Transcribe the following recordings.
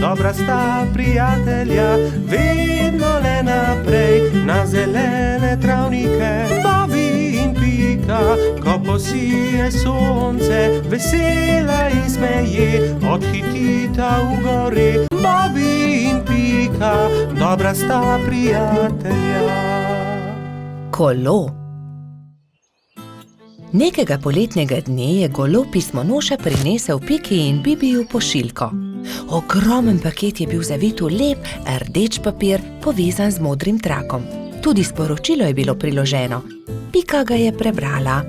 dobra sta prijatelja, vedno le naprej na zelene travnike. Bobby in Pika, ko posije sonce, vesela in smeje, odhitita v gori. Bobby in Pika, dobra sta prijatelja. Kolo. Nekega poletnega dne je golo pismonoša prinesel Piki in Bibiju pošiljko. Ogromen paket je bil zavit v lep, rdeč papir, povezan z modrim trakom. Tudi sporočilo je bilo priloženo. Pika ga je prebrala.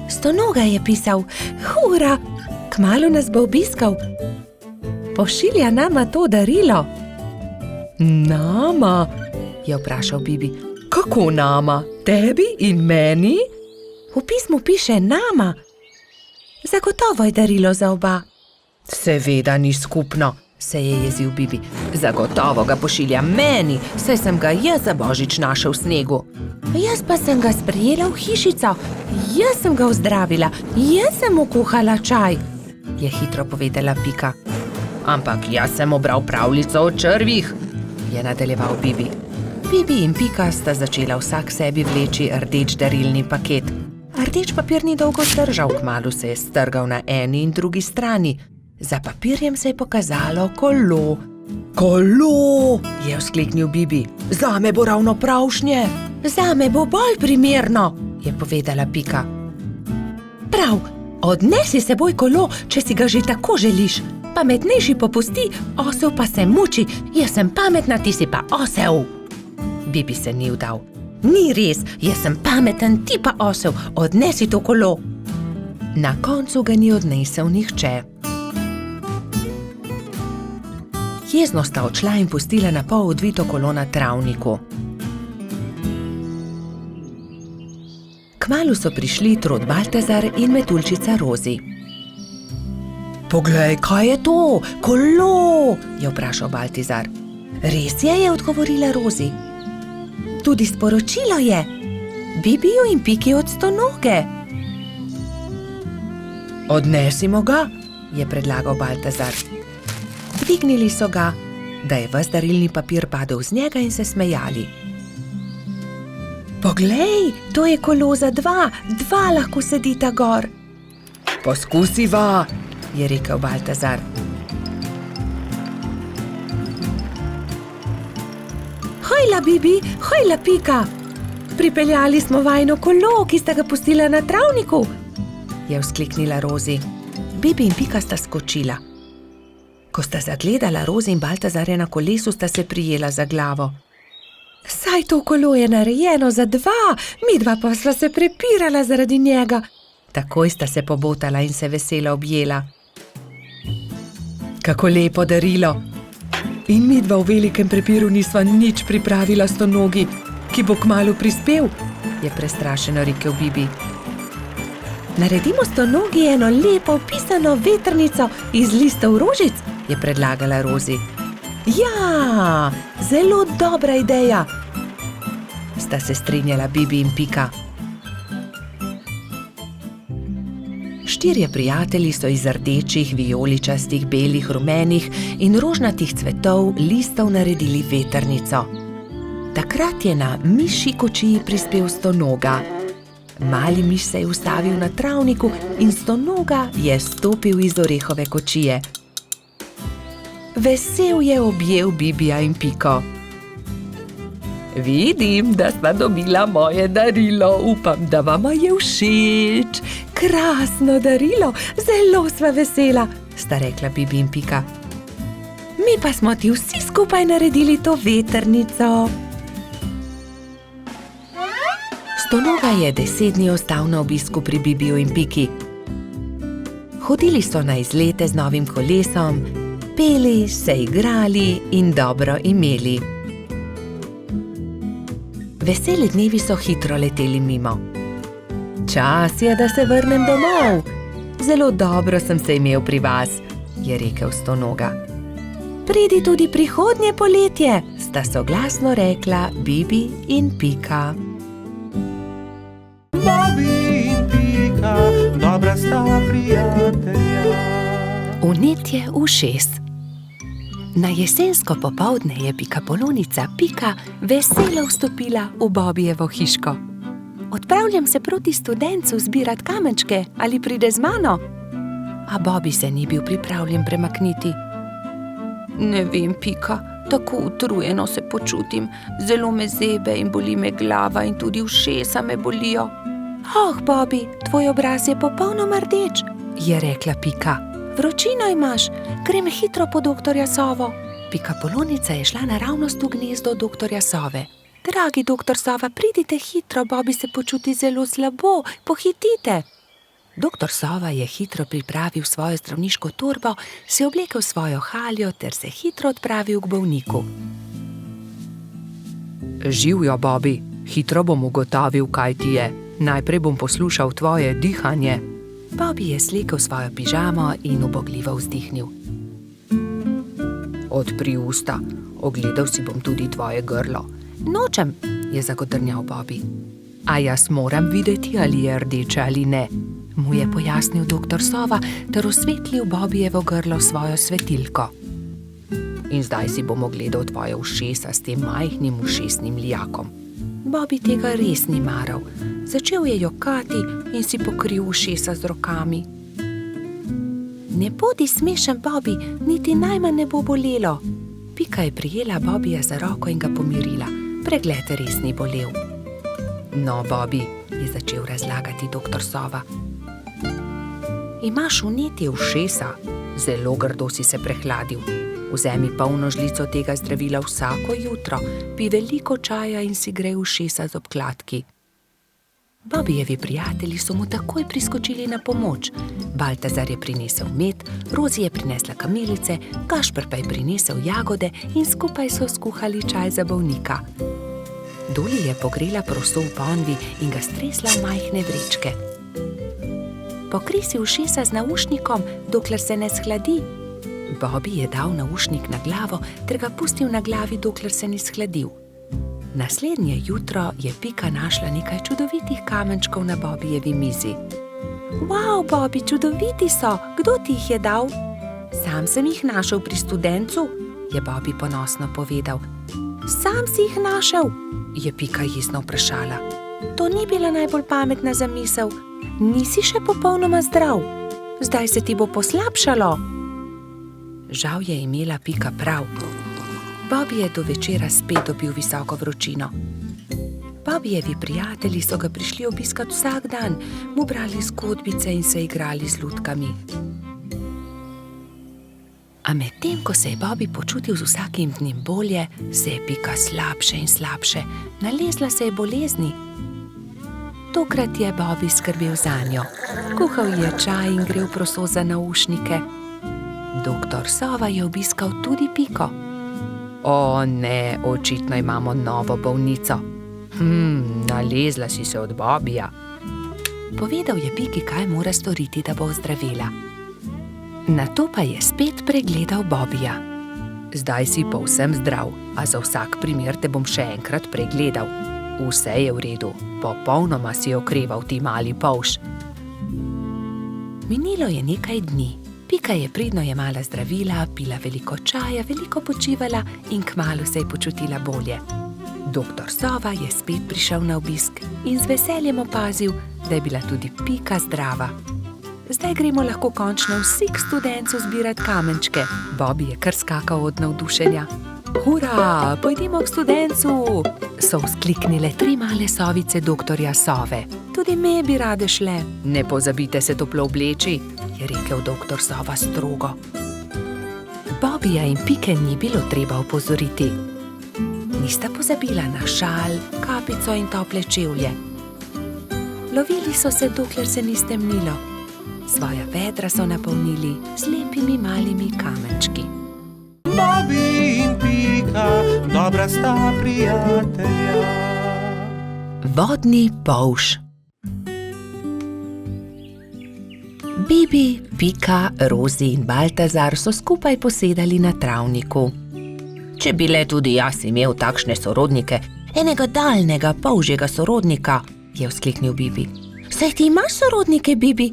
Stonoga je pisal: "Hura, kmalu nas bo obiskal. Pošilja nama to darilo." "Nama?" je vprašal Bibi. "Kako nama? Tebi in meni?" "V pismu piše nama. Zagotovo je darilo za oba." "Seveda ni skupno," se je jezil Bibi. "Zagotovo ga pošilja meni, saj sem ga jaz za božič našel v snegu." "Jaz pa sem ga sprejela v hišico, jaz sem ga ozdravila, jaz sem mu kuhala čaj," je hitro povedala Pika. "Ampak jaz sem obral pravljico o črvih," je nadaljeval Bibi. Bibi in Pika sta začela vsak sebi vleči rdeč darilni paket. Rdeč papir ni dolgo zdržal, kmalu se je strgal na eni in drugi strani. Za papirjem se je pokazalo kolo. "Kolo!" je vzkliknil Bibi. "Zame bo ravno pravšnje." "Zame bo bolj primerno," je povedala Pika. "Prav, odnesi s seboj kolo, če si ga že tako želiš. Pametnejši popusti, osel pa se muči. Jaz sem pametna, ti si pa osel." Bibi se ni vdal. "Ni res, jaz sem pameten, ti pa osel, odnesi to kolo." Na koncu ga ni odnesel nihče. Jezno sta odšla in pustila na pol odvito kolo na travniku. Kmalu so prišli Trod Baltazar in Metuljčica Rozi. "Poglej, kaj je to? Kolo!" je vprašal Baltazar. "Res je," odgovorila Rozi. "Tudi sporočilo je. Bibiju in Piki od Stonoge." "Odnesimo ga," je predlagal Baltazar. Dvignili so ga, da je ves darilni papir padel z njega, in se smejali. "Poglej, to je kolo za dva lahko sedita gor." "Poskusiva," je rekel Baltazar. "Hojla, Bibi, hojla, Pika! Pripeljali smo vajino kolo, ki sta ga pustila na travniku," je vzkliknila Rozi. Bibi in Pika sta skočila. Ko sta zagledala Rozi in Baltazarja na kolesu, sta se prijela za glavo. "Saj to kolo je narejeno za dva, midva pa sva se prepirala zaradi njega." Takoj sta se pobotala in se veselo objela. "Kako lepo darilo! In midva v velikem prepiru nisva nič pripravila Stonogi, ki bo kmalu prispel," je prestrašeno rekel Bibi. "Naredimo Stonogi eno lepo pisano vetrnico iz listov rožic," je predlagala Rozi. "Ja, zelo dobra ideja," sta se strinjala Bibi in Pika. Štirje prijatelji so iz rdečih, vijoličastih, belih, rumenih in rožnatih cvetov listov naredili vetrnico. Takrat je na mišji kočiji prispel Stonoga. Mali miš se je ustavil na travniku in Stonoga je stopil iz orehove kočije. Vesel je objel Bibija in Piko. "Vidim, da sva dobila moje darilo, upam, da vama je všeč." "Krasno darilo, zelo sva vesela," sta rekla Bibi in Pika. "Mi pa smo ti vsi skupaj naredili to vetrnico." Stonoga je 10 dni ostal na obisku pri Bibiju in Piki. Hodili so na izlete z novim kolesom, peli, se igrali in dobro imeli. Veseli dnevi so hitro leteli mimo. "Čas je, da se vrnem domov. Zelo dobro sem se imel pri vas," je rekel Stonoga. "Pridi tudi prihodnje poletje," sta soglasno rekla Bibi in Pika. Bobby in Pika, dobra sta prijatelja. Vnetje ušes. Na jesensko popoldne je pikapolonica Pika veselo vstopila v Bobijevo hiško. Odpravljam se proti studencu zbirat kamenčke, ali pride z mano? A Bobi se ni bil pripravljen premakniti. Ne vem, Pika, tako utrujeno se počutim, zelo me zebe in boli me glava in tudi ušesa me bolijo. Oh, Bobi, tvoj obraz je popolnoma rdeč, je rekla Pika. Vročino imaš, grem hitro po doktorja Sovo. Pikapolonica je šla naravnost v gnezdo doktorja Sove. Dragi doktor Sova, pridite hitro, Bobi se počuti zelo slabo, pohitite. Doktor Sova je hitro pripravil svojo zdravniško torbo, se oblekel svojo haljo ter se hitro odpravil k bolniku. Živjo, Bobi, hitro bom ugotovil, kaj ti je. Najprej bom poslušal tvoje dihanje. Bobi je slekel svojo pižamo in ubogljivo vzdihnil. Odpri usta, ogledal si bom tudi tvoje grlo. Nočem, je zagodrnjal Bobi. A jaz moram videti, ali je rdeče ali ne, mu je pojasnil doktor Sova ter osvetlil Bobijevo grlo svojo svetilko. In zdaj si bom ogledal tvoje ušesa s tem majhnim ušesnim lijakom. Bobi tega res ni maral. Začel je jokati in si pokril ušesa z rokami. Ne bodi smešen, Bobi, niti najmanj ne bo bolelo. Pika je prijela Bobija za roko in ga pomirila. Pregled res ni bolel. No, Bobi, je začel razlagati doktor Sova. Imaš vnetje ušesa, zelo grdo si se prehladil. Vzemi polno žlico tega zdravila vsako jutro, pij veliko čaja in si grej ušesa z obkladki. Bobijevi prijatelji so mu takoj priskočili na pomoč. Baltazar je prinesel med, Rozi je prinesla kamilice, Gašper pa je prinesel jagode in skupaj so skuhali čaj za bolnika. Doli je pogrela proso v ponvi in ga stresla v majhne vrečke. Pokri si ušesa z naušnikom, dokler se ne shladi. Bobi je dal naušnik na glavo ter ga pustil na glavi, dokler se ni shladil. Naslednje jutro je Pika našla nekaj čudovitih kamenčkov na Bobijevi mizi. Wow, Bobi, čudoviti so! Kdo ti jih je dal? Sam sem jih našel pri studencu, je Bobi ponosno povedal. Sam si jih našel? Je Pika jezno vprašala. To ni bila najbolj pametna zamisel. Nisi še popolnoma zdrav. Zdaj se ti bo poslabšalo. Žal je imela Pika prav. Bobi je do večera spet dobil visoko vročino. Bobijevi prijatelji so ga prišli obiskat vsak dan, mu brali zgodbice in se igrali z lutkami. A medtem, ko se je Bobi počutil z vsakim dnem bolje, se je Pika slabše in slabše, nalezla se je bolezni. Tokrat je Bobi skrbel zanjo. Kuhal je čaj in grel proso za naušnike. Doktor Sova je obiskal tudi Piko. O ne, očitno imamo novo bolnico. Nalezla si se od Bobija. Povedal je Piki, kaj mora storiti, da bo ozdravela. Nato pa je spet pregledal Bobija. Zdaj si povsem zdrav, a za vsak primer te bom še enkrat pregledal. Vse je v redu, popolnoma si okreval ti mali polž. Minilo je nekaj dni. Pika je pridno jemala zdravila, pila veliko čaja, veliko počivala in kmalu se je počutila bolje. Doktor Sova je spet prišel na obisk in z veseljem opazil, da je bila tudi Pika zdrava. Zdaj gremo lahko končno vsi k studencu zbirat kamenčke. Bobi je kar skakal od navdušenja. Hura, pojdimo k studencu! So vzkliknile 3 male sovice doktorja Sove. Tudi me bi rade šle. Ne pozabite se toplo obleči, je rekel doktor Sova strogo. Bobija in Pike ni bilo treba opozoriti. Nista pozabila na šal, kapico in tople čevlje. Lovili so se, dokler se ni stemnilo. Svoja vedra so napolnili z lepimi malimi kamenčki. Bobi in Pika, dobra sta prijatelja. Vodni polž. Bibi, Pika, Rozi in Baltazar so skupaj posedali na travniku. Če bi le tudi jaz imel takšne sorodnike, enega daljnega polžjega sorodnika, je vzkliknil Bibi. Saj ti imaš sorodnike, Bibi?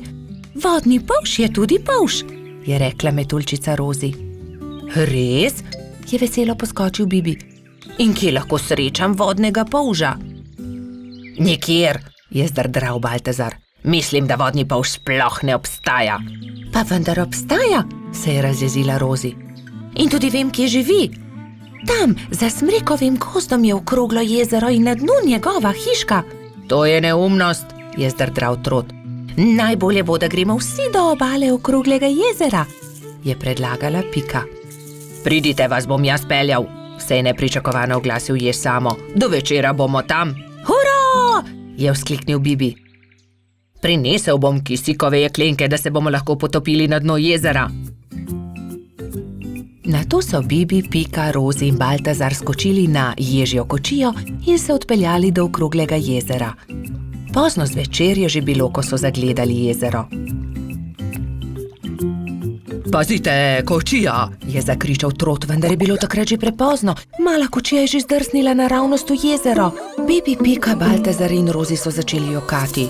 Vodni polž je tudi polž, je rekla metuljčica Rozi. Res? Je veselo poskočil Bibi. In kje lahko srečam vodnega polža? Nikjer, je zdrdral Baltazar. Mislim, da vodni polž sploh ne obstaja. Pa vendar obstaja, se je razjezila Rozi. In tudi vem, kje živi. Tam, za smrekovim gozdom je okroglo jezero in na dnu njegova hiška. To je neumnost, je zdrdral Trot. Najbolje bo, da gremo vsi do obale okroglega jezera, je predlagala Pika. Pridite, vas bom jaz peljal, se je nepričakovano oglasil Jež Samo. Do večera bomo tam. Hurra! Je vzkliknil Bibi. Prinesel bom kisikove jeklenke, da se bomo lahko potopili na dno jezera. Nato so Bibi, Pika, Rozi in Baltazar skočili na ježjo kočijo in se odpeljali do okroglega jezera. Pozno zvečer je že bilo, ko so zagledali jezero. Pazite, kočija, je zakričal Trot, vendar je bilo takrat že prepozno. Mala kočija je že zdrsnila naravnost v jezero. Bibi, Pika, Baltazar in Rozi so začeli jokati.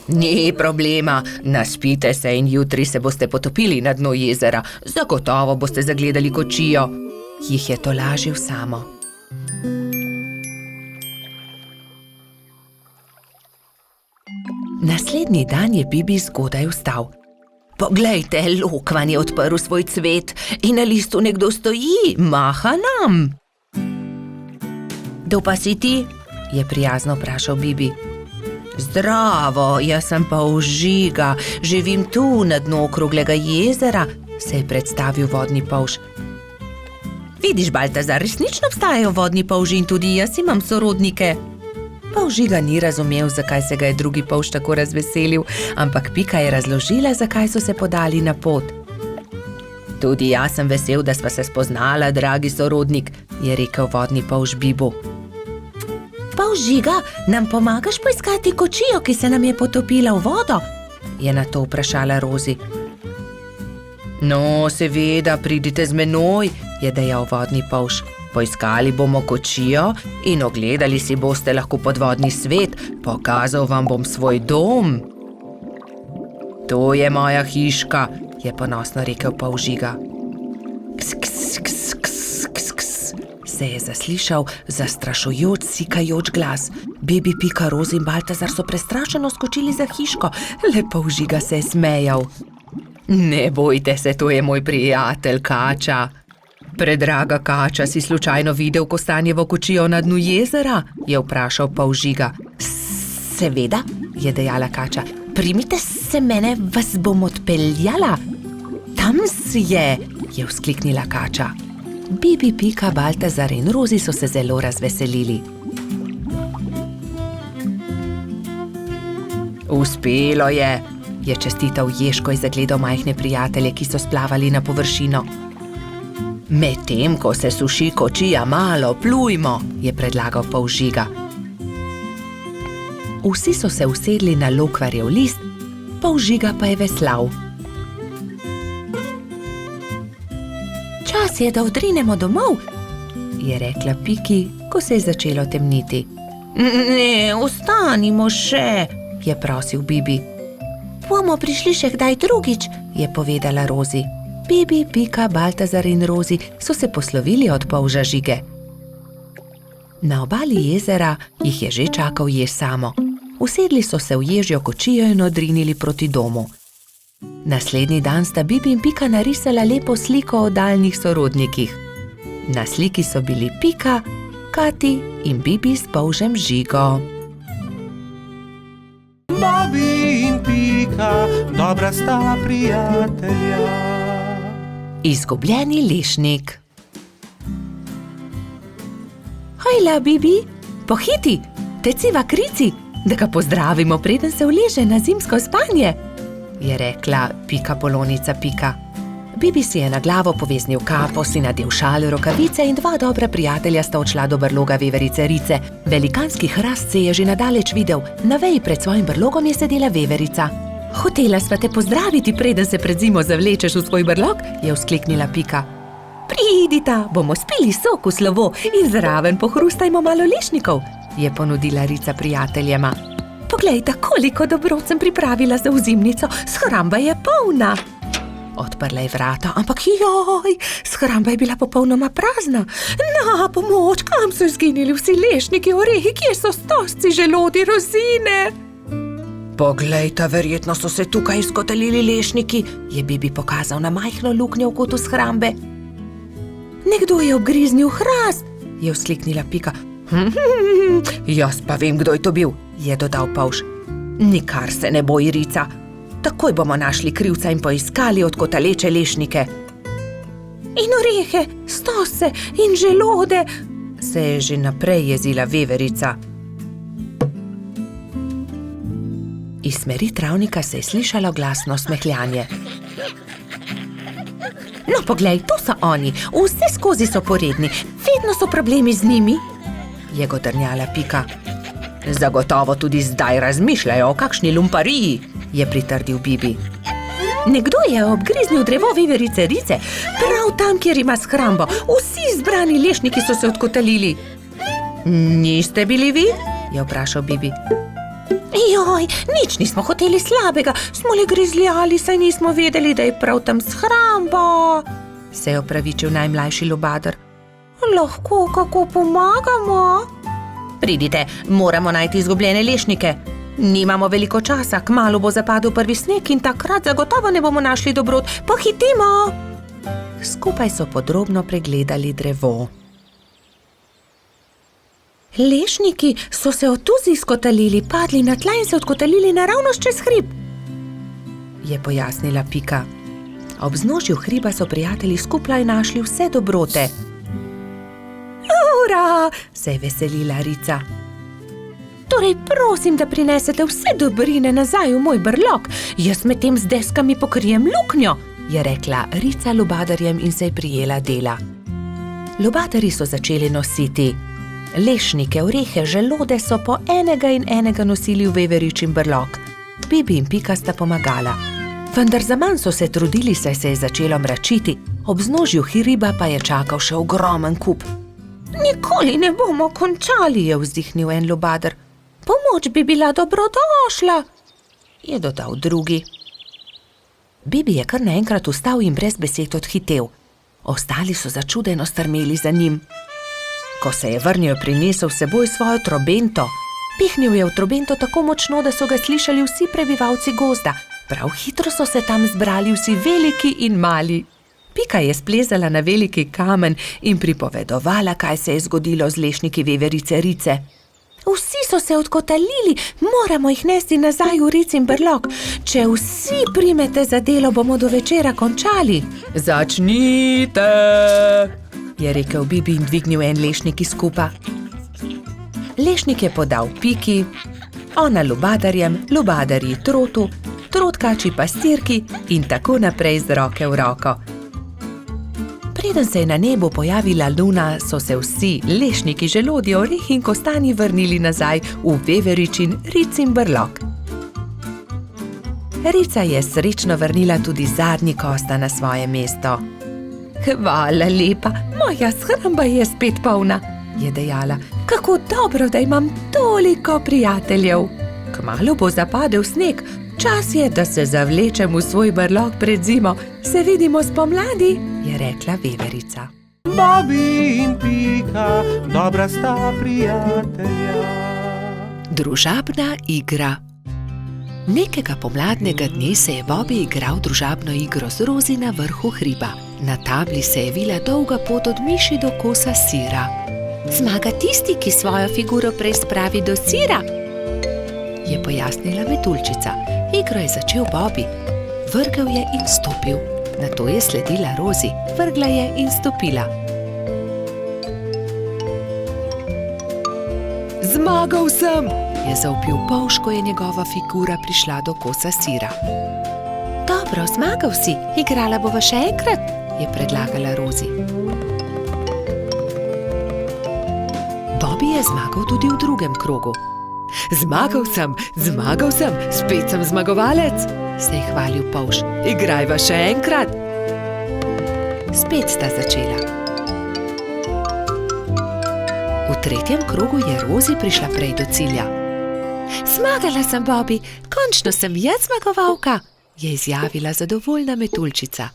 Ni problema, naspite se in jutri se boste potopili na dno jezera. Zagotovo boste zagledali kočijo, jih je tolažil Samo. Naslednji dan je Bibi zgodaj vstal. Poglejte, lokvan je odprl svoj cvet in na listu nekdo stoji, maha nam. Kdo pa si ti? Je prijazno vprašal Bibi. Zdravo, jaz sem Polžiga, živim tu na dnu okroglega jezera, se je predstavil vodni polž. Vidiš, Baltazar, resnično obstajajo vodni polži in tudi jaz imam sorodnike. Polžiga ni razumel, zakaj se ga je drugi polž tako razveselil, ampak Pika je razložila, zakaj so se podali na pot. Tudi jaz sem vesel, da sva se spoznala, dragi sorodnik, je rekel vodni polž Bibu. Polžiga, nam pomagaš poiskati kočijo, ki se nam je potopila v vodo? Je nato vprašala Rozi. No, seveda, pridite z menoj, je dejal vodni polž. Poiskali bomo kočijo in ogledali si boste lahko podvodni svet, pokazal vam bom svoj dom. To je moja hiška, je ponosno rekel Polžiga. Ks, ks, ks, ks, ks, ks, se je zaslišal zastrašujoč, sikajoč glas. Bibi, Pika, Rozi in Baltazar so prestrašeno skočili za hiško, le Polžiga se je smejal. Ne bojte se, to je moj prijatelj Kača. Predraga Kača, si slučajno videl kostanjevo kočijo na dnu jezera? Je vprašal Polžiga. Seveda, je dejala Kača. Primite se mene, vas bom odpeljala. Tam je vzkliknila Kača. Bibi, Pika, Baltazar in Rozi so se zelo razveselili. Uspelo je čestital Jež, ko je zagledal majhne prijatelje, ki so splavali na površino. Medtem, ko se suši kočija, malo plujmo, je predlagal Polžiga. Vsi so se usedli na lokvarjev list, Polžiga pa je veslal. Čas je, da odrinemo domov, je rekla Piki, ko se je začelo temniti. Ne, ostanimo še, je prosil Bibi. Bomo prišli še kdaj drugič, je povedala Rozi. Bibi, Pika, Baltazar in Rozi so se poslovili od polža Žige. Na obali jezera jih je že čakal Jež Samo. Usedli so se v ježjo kočijo in odrinili proti domu. Naslednji dan sta Bibi in Pika narisala lepo sliko o daljnih sorodnikih. Na sliki so bili Pika, Kati in Bibi s polžem Žigo. Bobi in Pika, dobra sta prijatelja. Izgubljeni lešnik. Hojla, Bibi, pohiti, teciva krici, da ga pozdravimo, preden se uleže na zimsko spanje, je rekla Pika Polonica Pika. Bibi si je na glavo poveznil kapo, si nadel šal, rokavice in dva dobra prijatelja sta odšla do brloga veverice Rice. Velikanski hrast se je že nadaleč videl, na veji pred svojim brlogom je sedela veverica. Hotela sva te pozdraviti, preden se pred zimo zavlečeš v svoj brlog, je vzkliknila Pika. Pridita, bomo spili sok v slovo in zraven pohrustajmo malo lešnikov, je ponudila Rica prijateljema. Poglejta, koliko dobrot sem pripravila za ozimnico, shramba je polna. Odprla je vrata, ampak joj, shramba je bila popolnoma prazna. Na pomoč, kam so izginili vsi lešniki, orehi, kje so stožci, želodi, rozine? Poglejta, verjetno so se tukaj izkotalili lešniki, je Bibi pokazal na majhno luknjo v kotu shrambe. Nekdo je obgriznil hrast, je vzkliknila Pika. Jaz pa vem, kdo je to bil, je dodal Polž. Nikar se ne boj, Rica. Takoj bomo našli krivca in poiskali odkotaleče lešnike. In orehe, stose in želode, se je že naprej jezila veverica. Iz smeri travnika se je slišalo glasno smehljanje. No, poglej, to so oni, vse skozi so poredni, vedno so problemi z njimi, je godrnjala Pika. Zagotovo tudi zdaj razmišljajo o kakšni lumpariji, je pritrdil Bibi. Nekdo je obgriznil drevo veverice Rice, prav tam, kjer ima shrambo. Vsi zbrani lešniki so se odkotalili. Niste bili vi? Je vprašal Bibi. Joj, nič nismo hoteli slabega, smo le grizljali, saj nismo vedeli, da je prav tam shramba, se je opravičil najmlajši lubadar. Lahko kako pomagamo? Pridite, moramo najti izgubljene lešnike. Nimamo veliko časa, kmalu bo zapadel prvi sneg in takrat zagotovo ne bomo našli dobrot. Pohitimo! Skupaj so podrobno pregledali drevo. Lešniki so se otuzi izkotalili, padli na tla in se odkotalili naravnost čez hrib, je pojasnila Pika. Ob vznožju hriba so prijatelji skupaj našli vse dobrote. Ura! Se je veselila Rica. Torej prosim, da prinesete vse dobrine nazaj v moj brlog, jaz medtem z deskami pokrijem luknjo, je rekla Rica lubadarjem in se je prijela dela. Lubadarji so začeli nositi lešnike, orehe, želode so po enega in enega nosili v veveričin brlog. Bibi in Pika sta pomagala. Vendar zaman so se trudili, saj se je začelo mračiti, ob vznožju hriba pa je čakal še ogromen kup. Nikoli ne bomo končali, je vzdihnil en lubadar. Pomoč bi bila dobrodošla, je dodal drugi. Bibi je kar naenkrat vstal in brez besed odhitel. Ostali so začudeno strmeli za njim. Ko se je vrnil, prinesel s seboj svojo trobento. Pihnil je v trobento tako močno, da so ga slišali vsi prebivalci gozda. Prav hitro so se tam zbrali vsi veliki in mali. Pika je splezala na veliki kamen in pripovedovala, kaj se je zgodilo z lešniki veverice Rice. Vsi so se odkotalili, moramo jih nesti nazaj v Ricin brlog. Če vsi primete za delo, bomo do večera končali. Začnite, je rekel Bibi in dvignil en lešnik iz kupa. Lešnik je podal Piki, ona lubadarjem, lubadarji trotu, trotkači pastirki in tako naprej z roke v roko. Preden se je na nebu pojavila luna, so se vsi lešniki, želodje, orehi in kostanji vrnili nazaj v veveričin Ricin brlog. Rica je srečno vrnila tudi zadnji kosta na svoje mesto. Hvala lepa, moja shramba je spet polna, je dejala. Kako dobro, da imam toliko prijateljev. Kmalu bo zapadel sneg, čas je, da se zavlečem v svoj brlog pred zimo. Se vidimo spomladi, je rekla veverica. Bobi in Pika, dobra sta prijatelja. Družabna igra. Nekega pomladnega dne se je Bobi igral družabno igro z Rozi na vrhu hriba. Na tabli se je vila dolga pot od miši do kosa sira. Zmaga tisti, ki svojo figuro prej spravi do sira, je pojasnila metuljčica. Igro je začel Bobi. Vrgel je in stopil. Nato je sledila Rozi. Vrgla je in stopila. Zmagal sem, je zavpil Polž, ko je njegova figura prišla do kosa sira. Dobro, zmagal si, igrala bova še enkrat, je predlagala Rozi. Bobi je zmagal tudi v drugem krogu. Zmagal sem, spet sem zmagovalec, se je hvalil Polž. Igrajva še enkrat. Spet sta začela. V tretjem krogu je Rozi prišla prej do cilja. Zmagala sem, Bobi, končno sem jaz zmagovalka, je izjavila zadovoljna metuljčica.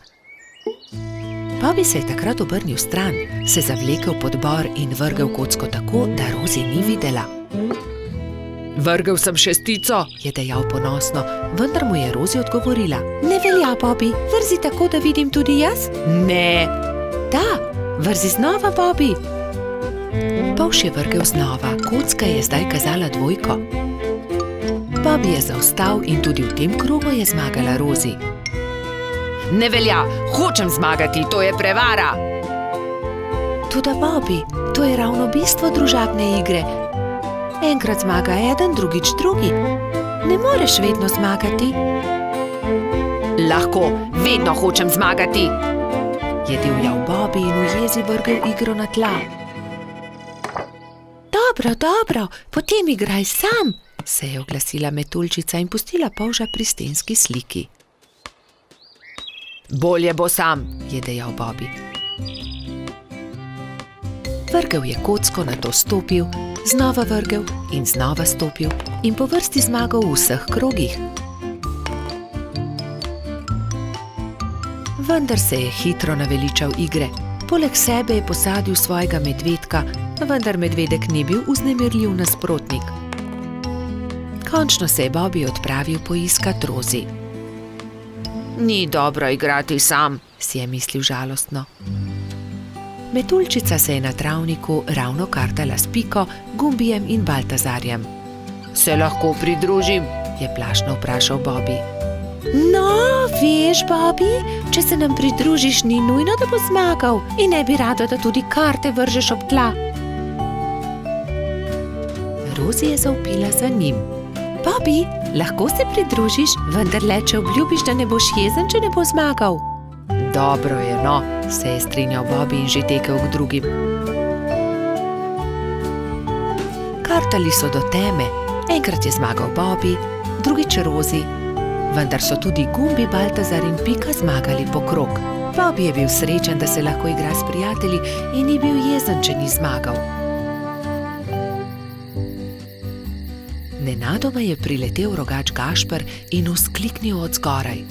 Bobby se je takrat obrnil stran, se zavlekel pod bor in vrgel kocko tako, da Rozi ni videla. Vrgel sem šestico, je dejal ponosno, vendar mu je Rozi odgovorila. Ne velja, Bobby, vrzi tako, da vidim tudi jaz? Ne. Da, vrzi znova, Bobby. Polž je vrgel znova, kocka je zdaj kazala dvojko. Bobby je zaostal in tudi v tem krogu je zmagala Rozi. Ne velja, hočem zmagati, to je prevara. Toda Bobby, to je ravno bistvo družabne igre. Enkrat zmaga eden, drugič drugi. Ne moreš vedno zmagati. Lahko, vedno hočem zmagati, je divjal Bobby in v jezi vrgel igro na tla. Dobro, potem igraj sam, se je oglasila metuljčica in pustila polža pri stenski sliki. Bolje bo sam, je dejal Bobby. Vrgel je kocko, nato stopil, znova vrgel in znova stopil in po vrsti zmagal v vseh krogih. Vendar se je hitro naveličal igre. Poleg sebe je posadil svojega medvedka, vendar medvedek ni bil vznemirljiv nasprotnik. Končno se je Bobby odpravil poiskat Rozi. Ni dobro igrati sam, si je mislil žalostno. Metuljčica se je na travniku ravno kartala s Piko, Gumbijem in Baltazarjem. Se lahko pridružim? Je plašno vprašal Bobby. No, veš, Bobby, če se nam pridružiš, ni nujno, da bo zmagal in ne bi rada, da tudi karte vržeš ob tla. Rozi je zavpila za njim. Bobby, lahko se pridružiš, vendar le, če obljubiš, da ne boš jezen, če ne bo zmagal. Dobro je, no, se je strinjal Bobby in že tekel k drugim. Kartali so do teme. Enkrat je zmagal Bobby, drugič Rozi, vendar so tudi Gumbi, Baltazar in Pika zmagali po krog. Bobby je bil srečen, da se lahko igra s prijatelji in ni bil jezen, če ni zmagal. Nenadoma je priletel rogač Gašper in vzkliknil od zgoraj.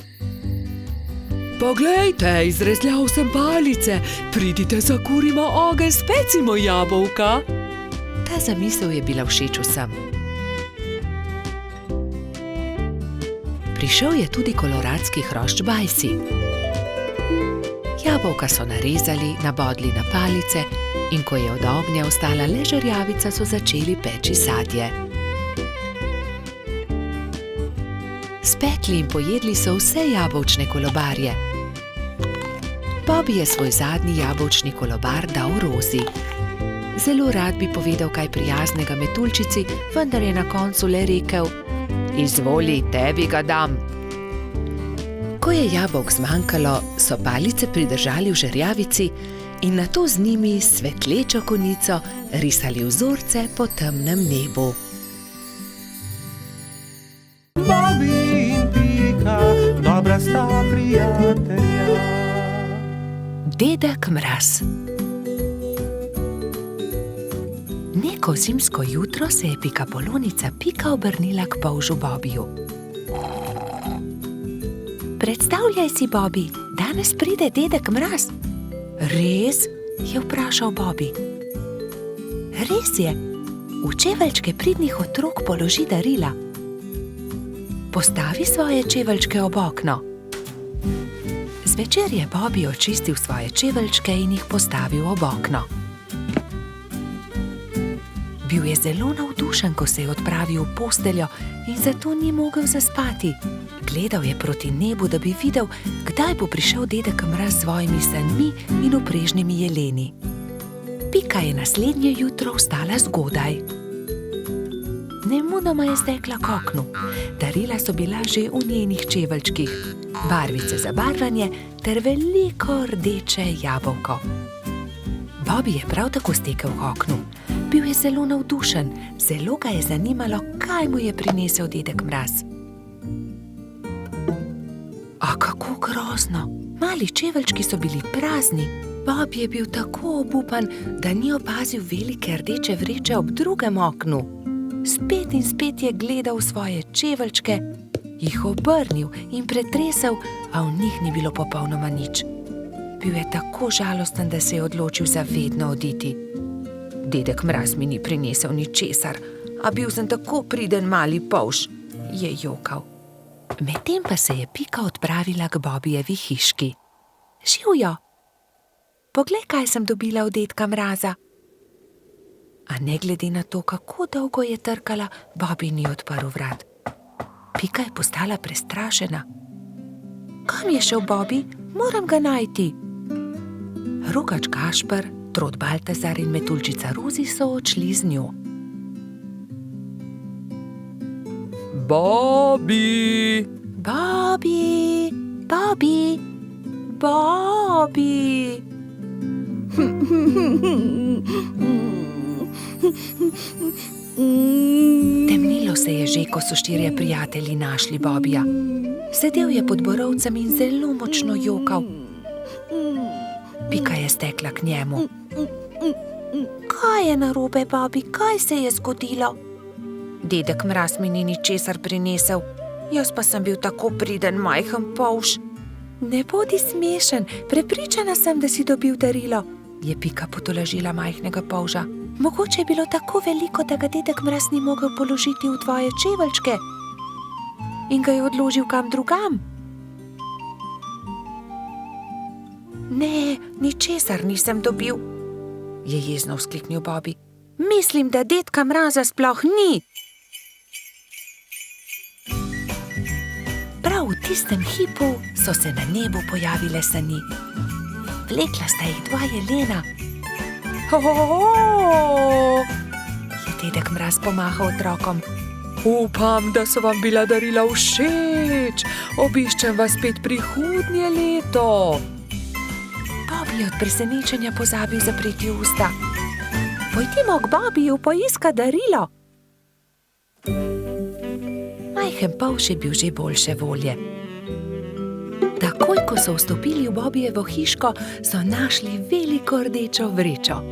Poglejte, izrezljal sem palice, pridite, zakurimo ogenj, specimo jabolka. Ta zamisel je bila všeč vsem. Prišel je tudi koloradski hrošč Bajsi. Jabolka so narezali, nabodli na palice in ko je od ognja ostala le žerjavica, so začeli peči sadje. Spekli in pojedli so vse jabolčne kolobarje. Bobby je svoj zadnji jabolčni kolobar dal Rozi. Zelo rad bi povedal kaj prijaznega metuljčici, vendar je na koncu le rekel: Izvoli, tebi ga dam. Ko je jabolk zmanjkalo, so palice pridržali v žerjavici in nato z njimi s svetlečo konico risali vzorce po temnem nebu. Bobby in Pika, dobra sta prijatelja. Dedek Mraz. Neko zimsko jutro se je pikapolonica Pika obrnila k polžu Bobbyju. Predstavljaj si, Bobby, danes pride dedek Mraz. Res? Je vprašal Bobby. Res je. V čeveljčke pridnih otrok položi darila. Postavi svoje čeveljčke ob okno. Zvečer je Bobby očistil svoje čeveljčke in jih postavil ob okno. Bil je zelo navdušen, ko se je odpravil v posteljo in zato ni mogel zaspati. Gledal je proti nebu, da bi videl, kdaj bo prišel dedek Mraz s svojimi sanmi in uprežnimi jeleni. Pika je naslednje jutro vstala zgodaj. Nemudoma je stekla k oknu. Darila so bila že v njenih čeveljčkih, barvice za barvanje ter veliko rdeče jabolko. Bobby je prav tako stekel k oknu. Bil je zelo navdušen, zelo ga je zanimalo, kaj mu je prinesel dedek Mraz. A kako grozno! Mali čeveljčki so bili prazni. Bobby je bil tako obupan, da ni opazil velike rdeče vreče ob drugem oknu. Spet in spet je gledal svoje čeveljčke, jih obrnil in pretresel, a v njih ni bilo popolnoma nič. Bil je tako žalosten, da se je odločil za vedno oditi. Dedek Mraz mi ni prinesel ničesar, a bil sem tako priden mali polž, je jokal. Medtem pa se je Pika odpravila k Bobijevi hiški. Živjo! Poglej, kaj sem dobila od dedka Mraza. A ne glede na to, kako dolgo je trkala, Bobi ni odprl vrat. Pika je postala prestrašena. Kam je šel Bobi? Moram ga najti. Rogač Gašper, Trod Baltazar in Metuljčica Rozi so odšli z njo. Bobi! Bobi! Bobi! Bobi! Temnilo se je že, ko so štirje prijatelji našli Bobija. Sedel je pod borovcem in zelo močno jokal. Pika je stekla k njemu. Kaj je narobe, Bobi? Kaj se je zgodilo? Dedek Mraz mi ni ničesar prinesel, jaz pa sem bil tako priden majhen polž. Ne bodi smešen, prepričana sem, da si dobil darilo, je Pika potolažila majhnega polža. Mogoče je bilo tako veliko, da ga dedek Mraz ni mogel položiti v tvoje čeveljčke in ga je odložil kam drugam. Ne, ničesar nisem dobil, je jezno vzkliknil Bobi. Mislim, da dedka Mraza sploh ni. Prav v tistem hipu so se na nebu pojavile sani. Vlekla sta jih dva jelena. Je dedek Mraz pomahal otrokom. Upam, da so vam bila darila všeč. Obiščem vas spet prihodnje leto. Bobi je od presenečenja pozabil zapreti usta. Pojdimo k Bobiju poiskat darilo. Majhen polž je bil že boljše volje. Takoj, ko so vstopili v Bobijevo hiško, so našli veliko rdečo vrečo.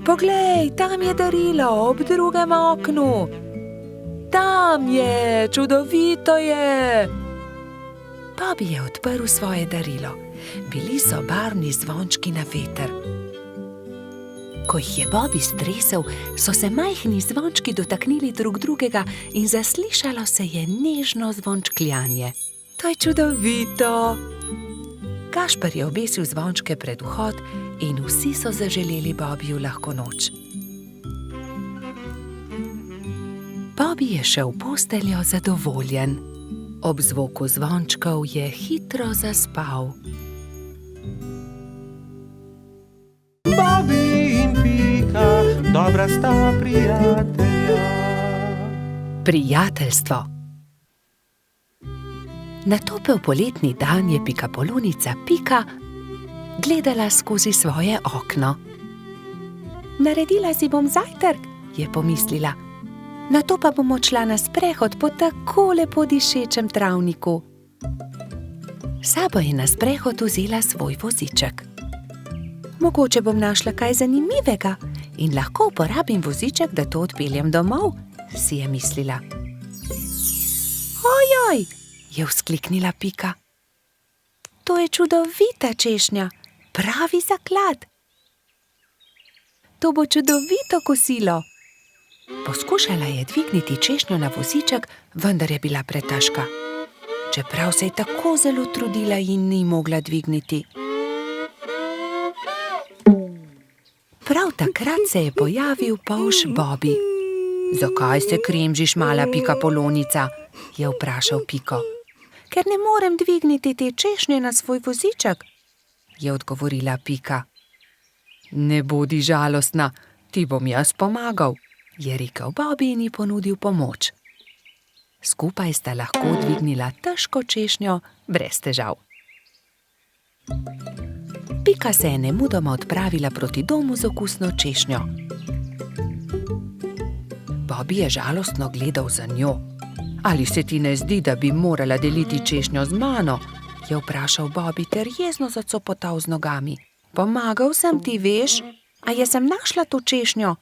Poglej, tam je darilo, ob drugem oknu. Tam je, čudovito je. Bobi je odprl svoje darilo. Bili so barvni zvončki na veter. Ko jih je Bobi stresel, so se majhni zvončki dotaknili drug drugega in zaslišalo se je nežno zvončkljanje. To je čudovito. Gašper je obesil zvončke pred vhod in vsi so zaželeli Bobiju lahko noč. Bobi je šel v posteljo zadovoljen. Ob zvoku zvončkov je hitro zaspal. Bobi in Pika, dobra sta prijatelja. Prijateljstvo. Na topel poletni dan je pikapolonica Pika gledala skozi svoje okno. Naredila si bom zajtrk, je pomislila. Nato pa bom odšla na sprehod po tako lepo dišečem travniku. S sabo je na sprehod vzela svoj voziček. Mogoče bom našla kaj zanimivega in lahko uporabim voziček, da to odpeljem domov, si je mislila. Ojoj, je vzkliknila Pika. To je čudovita češnja, pravi zaklad. To bo čudovito kosilo. Poskušala je dvigniti češnjo na voziček, vendar je bila pretežka. Čeprav se je tako zelo trudila in ni mogla dvigniti. Prav takrat se je pojavil polž Bobi. Zakaj se kremžiš, mala pikapolonica? Je vprašal Piko. Ker ne morem dvigniti te češnje na svoj voziček, je odgovorila Pika. Ne bodi žalostna, ti bom jaz pomagal, je rekel Bobi in ji ponudil pomoč. Skupaj sta lahko dvignila težko češnjo brez težav. Pika se je nemudoma odpravila proti domu z okusno češnjo. Bobi je žalostno gledal za njo. Ali se ti ne zdi, da bi morala deliti češnjo z mano? Je vprašal Bobi ter jezno zacopotal z nogami. Pomagal sem ti, veš, a jaz sem našla to češnjo?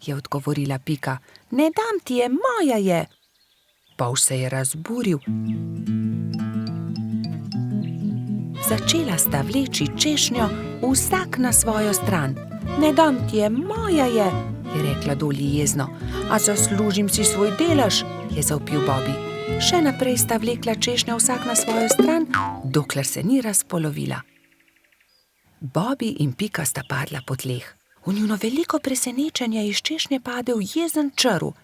Je odgovorila Pika. Ne dam ti je, moja je. Polž se je razburil. Začela sta vleči češnjo vsak na svojo stran. Ne dam ti je, moja je rekla Dolly jezno. A zaslužim si svoj delež, je zavpil Bobby. Še naprej sta vlekla češnjo vsak na svojo stran, dokler se ni razpolovila. Bobby in Pika sta padla po tleh. V njuno veliko presenečenje iz češnje padel jezen črv.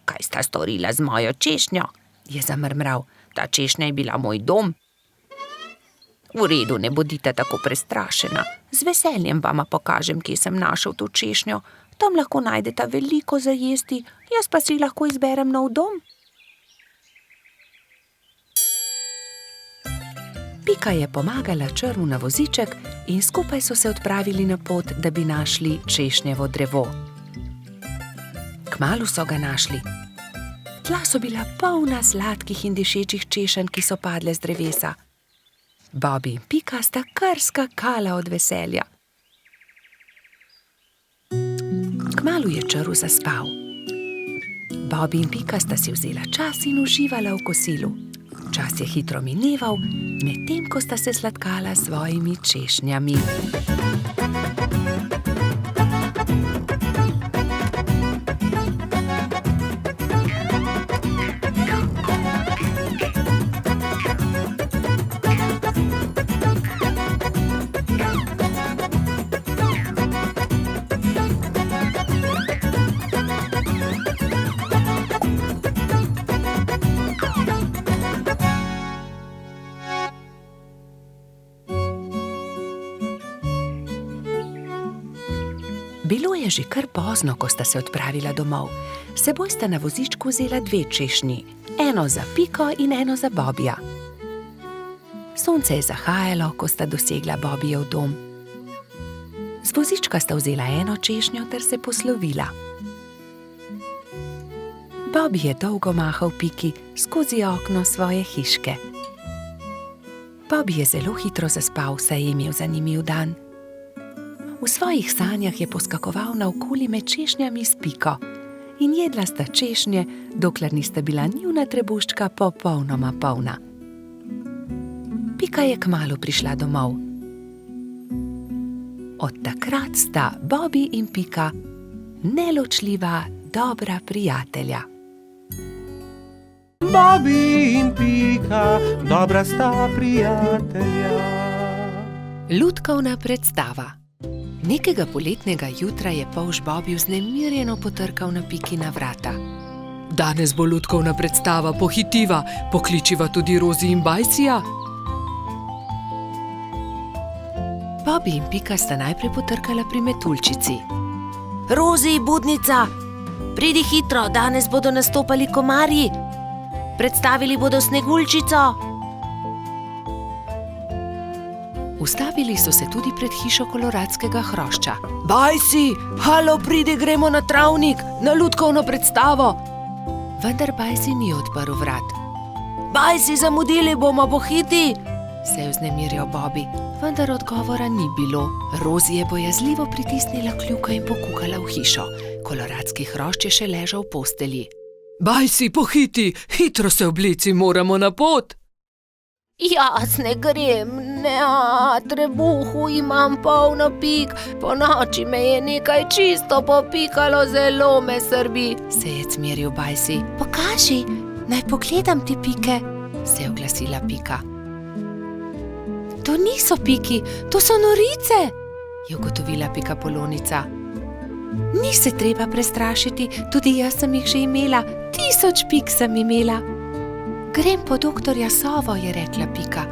Kaj sta storila z mojo češnjo? Je zamrmral. Ta češnja je bila moj dom. V redu, ne bodite tako prestrašena. Z veseljem vama pokažem, kje sem našel to češnjo. Tam lahko najdeta veliko za jesti, jaz pa si lahko izberem nov dom. Pika je pomagala črvu na voziček in skupaj so se odpravili na pot, da bi našli češnjevo drevo. Kmalu so ga našli. Tla so bila polna sladkih in dišečih češenj, ki so padle z drevesa. Bobby in Pika sta kar skakala od veselja. Kmalu je črv zaspal. Bobby in Pika sta si vzela čas in uživala v kosilu. Čas je hitro mineval, medtem ko sta se sladkala s svojimi češnjami. Bilo je že kar pozno, ko sta se odpravila domov. S seboj sta na vozičku vzela 2 češnji, eno za Piko in eno za Bobbyja. Sonce je zahajalo, ko sta dosegla Bobbyjev dom. Z vozička sta vzela eno češnjo ter se poslovila. Bobby je dolgo mahal Piki skozi okno svoje hiške. Bobby je zelo hitro zaspal, saj je imel zanimiv dan. V svojih sanjah je poskakoval naokoli med češnjami s Piko in jedla sta češnje, dokler nista bila njuna trebuščka popolnoma polna. Pika je kmalu prišla domov. Od takrat sta Bobby in Pika neločljiva, dobra prijatelja. Bobby in Pika, dobra sta prijatelja. Lutkovna predstava. Nekega poletnega jutra je polž Bobby vznemirjeno potrkal na Pikina vrata. Danes bo lutkovna predstava, pohitiva, pokličiva tudi Rozi in Bajsija. Bobby in Pika sta najprej potrkala pri metuljčici. Rozi, budnica, pridi hitro, danes bodo nastopali komarji. Predstavili bodo Sneguljčico. Ustavili so se tudi pred hišo koloradskega hrošča. Bajsi, halo, pridi, gremo na travnik, na lutkovno predstavo. Vendar Bajsi ni odprl vrat. Bajsi, zamudili bomo, pohiti, se je vznemirjal Bobby, vendar odgovora ni bilo. Rozi je bojazljivo pritisnila kljuko in pokukala v hišo. Koloradski hrošč je še ležal v postelji. Bajsi, pohiti, hitro se oblici, moramo na pot. Jaz ne grem, trebuhu imam polno pik, po noči me je nekaj čisto popikalo, zelo me srbi, se je cmeril Bajsi. Pokaži, naj pogledam ti pike, se je oglasila Pika. To niso piki, to so norice, je ugotovila Pikapolonica. Ni se treba prestrašiti, tudi jaz sem jih že imela, 1000 pik sem imela. Grem po doktorja Sovo, je rekla Pika.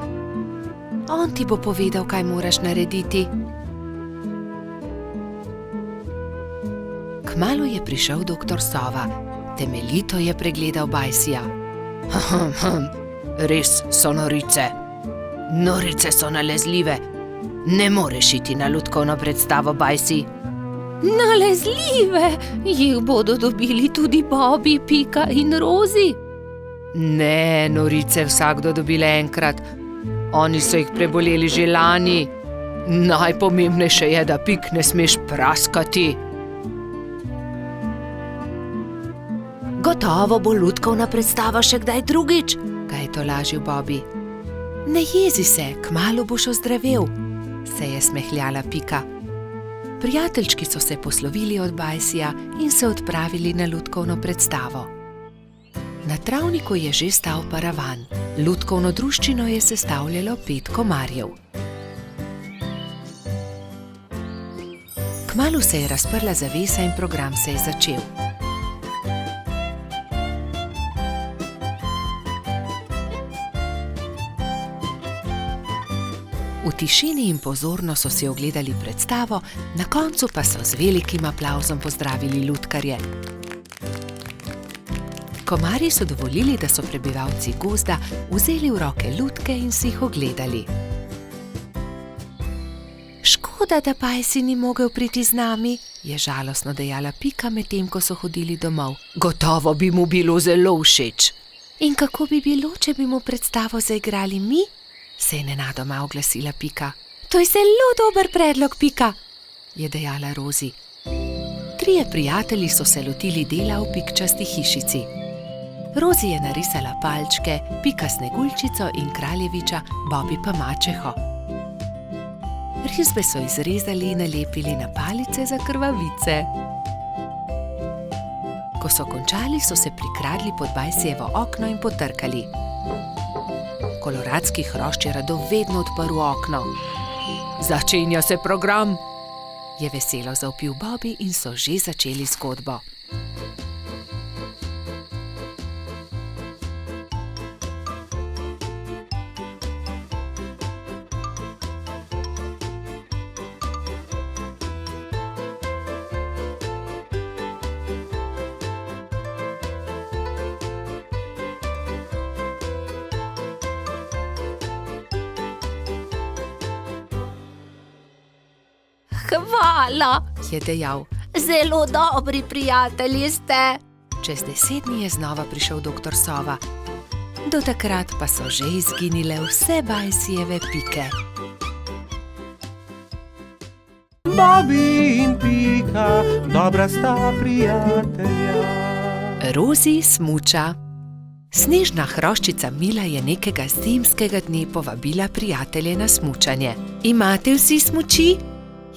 On ti bo povedal, kaj moraš narediti. Kmalu je prišel doktor Sova. Temeljito je pregledal Bajsija. Res so norice. Norice so nalezljive. Ne moreš iti na lutkovno predstavo, Bajsi. Nalezljive? Jih bodo dobili tudi Bobby, Pika in Rozi? Ne, norice vsakdo dobile enkrat. Oni so jih preboleli že lani. Najpomembnejše je, da pik ne smeš praskati. Gotovo bo lutkovna predstava še kdaj drugič, ga je tolažil Bobby. Ne jezi se, kmalu boš ozdravel, se je smehljala Pika. Prijateljčki so se poslovili od Bajsija in se odpravili na lutkovno predstavo. Na travniku je že stal paravan. Lutkovno druščino je sestavljalo 5 komarjev. Kmalu se je razprla zavesa in program se je začel. V tišini in pozorno so si ogledali predstavo, na koncu pa so z velikim aplavzom pozdravili lutkarje. Komarji so dovolili, da so prebivalci gozda vzeli v roke lutke in si jih ogledali. Škoda, da Bajsi ni mogel priti z nami, je žalostno dejala Pika, medtem ko so hodili domov. Gotovo bi mu bilo zelo všeč. In kako bi bilo, če bi mu predstavo zaigrali mi? Se je nenadoma oglasila Pika. To je zelo dober predlog, Pika, je dejala Rozi. 3 prijatelji so se lotili dela v pikčasti hišici. Rozi je narisala palčke, Pika Sneguljčico in kraljeviča, Bobby pa mačeho. Risbe so izrezali in nalepili na palice za krvavice. Ko so končali, so se prikradli pod Bajsijevo okno in potrkali. Koloradski hrošč je rado vedno odprl okno. Začenja se program, je veselo zavpil Bobby in so že začeli zgodbo. Hvala, je dejal. Zelo dobri prijatelji ste. Čez 10 dni je znova prišel doktor Sova. Do takrat pa so že izginile vse Bajsijeve pike. Bobby in Pika, dobra sta prijatelja. Rozi smuča. Snežna hroščica Mila je nekega zimskega dne povabila prijatelje na smučanje. Imate vsi smuči?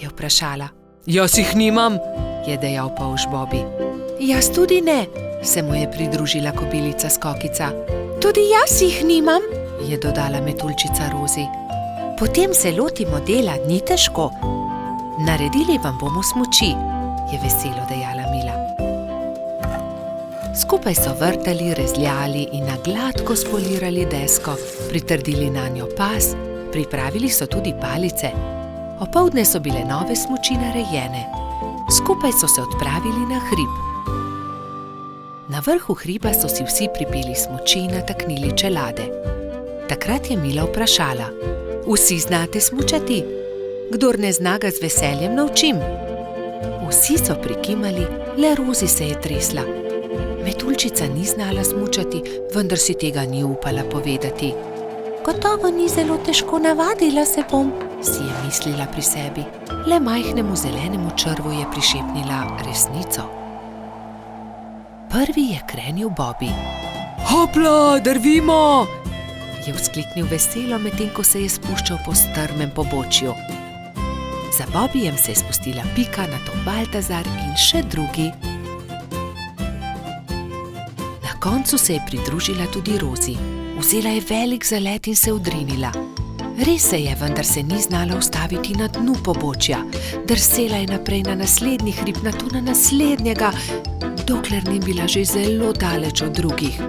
Je vprašala. Jaz jih nimam, je dejal polž Bobby. Jaz tudi ne, se mu je pridružila kobilica Skokica. Tudi jaz jih nimam, je dodala metuljčica Rozi. Potem se lotimo dela, ni težko. Naredili vam bomo smuči, je veselo dejala Mila. Skupaj so vrtali, rezljali in na gladko spolirali desko, pritrdili nanjo pas, pripravili so tudi palice. Opoldne so bile nove smuči narejene. Skupaj so se odpravili na hrib. Na vrhu hriba so si vsi pripeli smuči in nataknili čelade. Takrat je Mila vprašala. Vsi znate smučati? Kdor ne zna, ga z veseljem naučim. Vsi so prikimali, le Rozi se je tresla. Metuljčica ni znala smučati, vendar si tega ni upala povedati. Gotovo ni zelo težko, navadila se bom, si je mislila pri sebi. Le majhnemu zelenemu črvu je prišepnila resnico. Prvi je krenil Bobby. Hopla, drvimo! Je vzkliknil veselo, medtem ko se je spuščal po strmem pobočju. Za Bobbyjem se je spustila Pika, nato Baltazar in še drugi. Na koncu se je pridružila tudi Rozi. Vzela je velik zalet in se odrinila. Res se je, vendar se ni znala ustaviti na dnu pobočja. Drsela je naprej na naslednji hrib, nato na naslednjega, dokler ni bila že zelo daleč od drugih.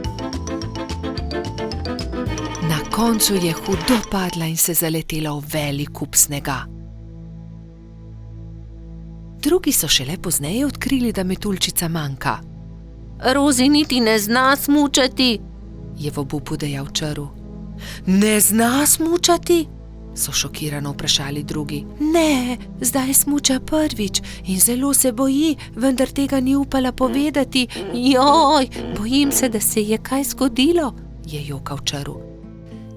Na koncu je hudo padla in se zaletela v velik kup snega. Drugi so šele pozneje odkrili, da metuljčica manjka. Rozi niti ne zna smučati, je v obupu dejal črv. Ne zna smučati? So šokirano vprašali drugi. Ne, zdaj smuča prvič in zelo se boji, vendar tega ni upala povedati. Joj, bojim se, da se je kaj zgodilo, je jokal črv.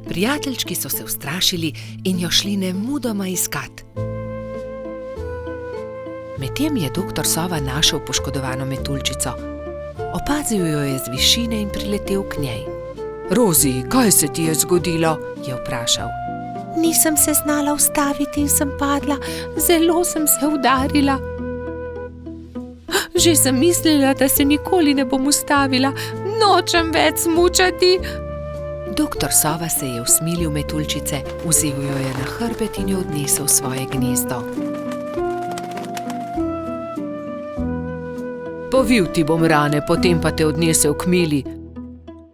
Prijateljčki so se ustrašili in jo šli nemudoma iskat. Medtem je doktor Sova našel poškodovano metuljčico. Opazil jo je z višine in priletel k njej. Rozi, kaj se ti je zgodilo? Je vprašal. Nisem se znala ustaviti in sem padla, zelo sem se udarila. Že sem mislila, da se nikoli ne bom ustavila, nočem več smučati. Doktor Sova se je usmilil metuljčice, vzel jo je na hrbet in jo odnesel v svoje gnezdo. Povil ti bom rane, potem pa te odnesel k Mili.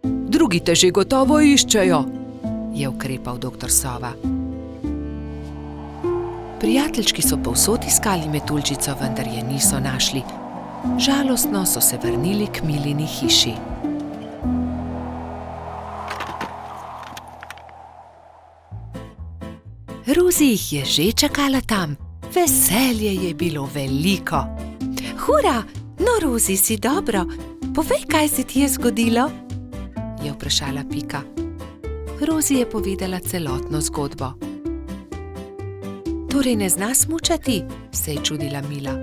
Drugi te že gotovo iščejo, je ukrepal doktor Sova. Prijateljčki so povsod iskali metuljčico, vendar je niso našli. Žalostno so se vrnili k Milini hiši. Rozi jih je že čakala tam. Veselje je bilo veliko. Hura, no Rozi, si dobro. Povej, kaj se ti je zgodilo? Je vprašala Pika. Rozi je povedala celotno zgodbo. Torej ne zna smučati, se je čudila Mila.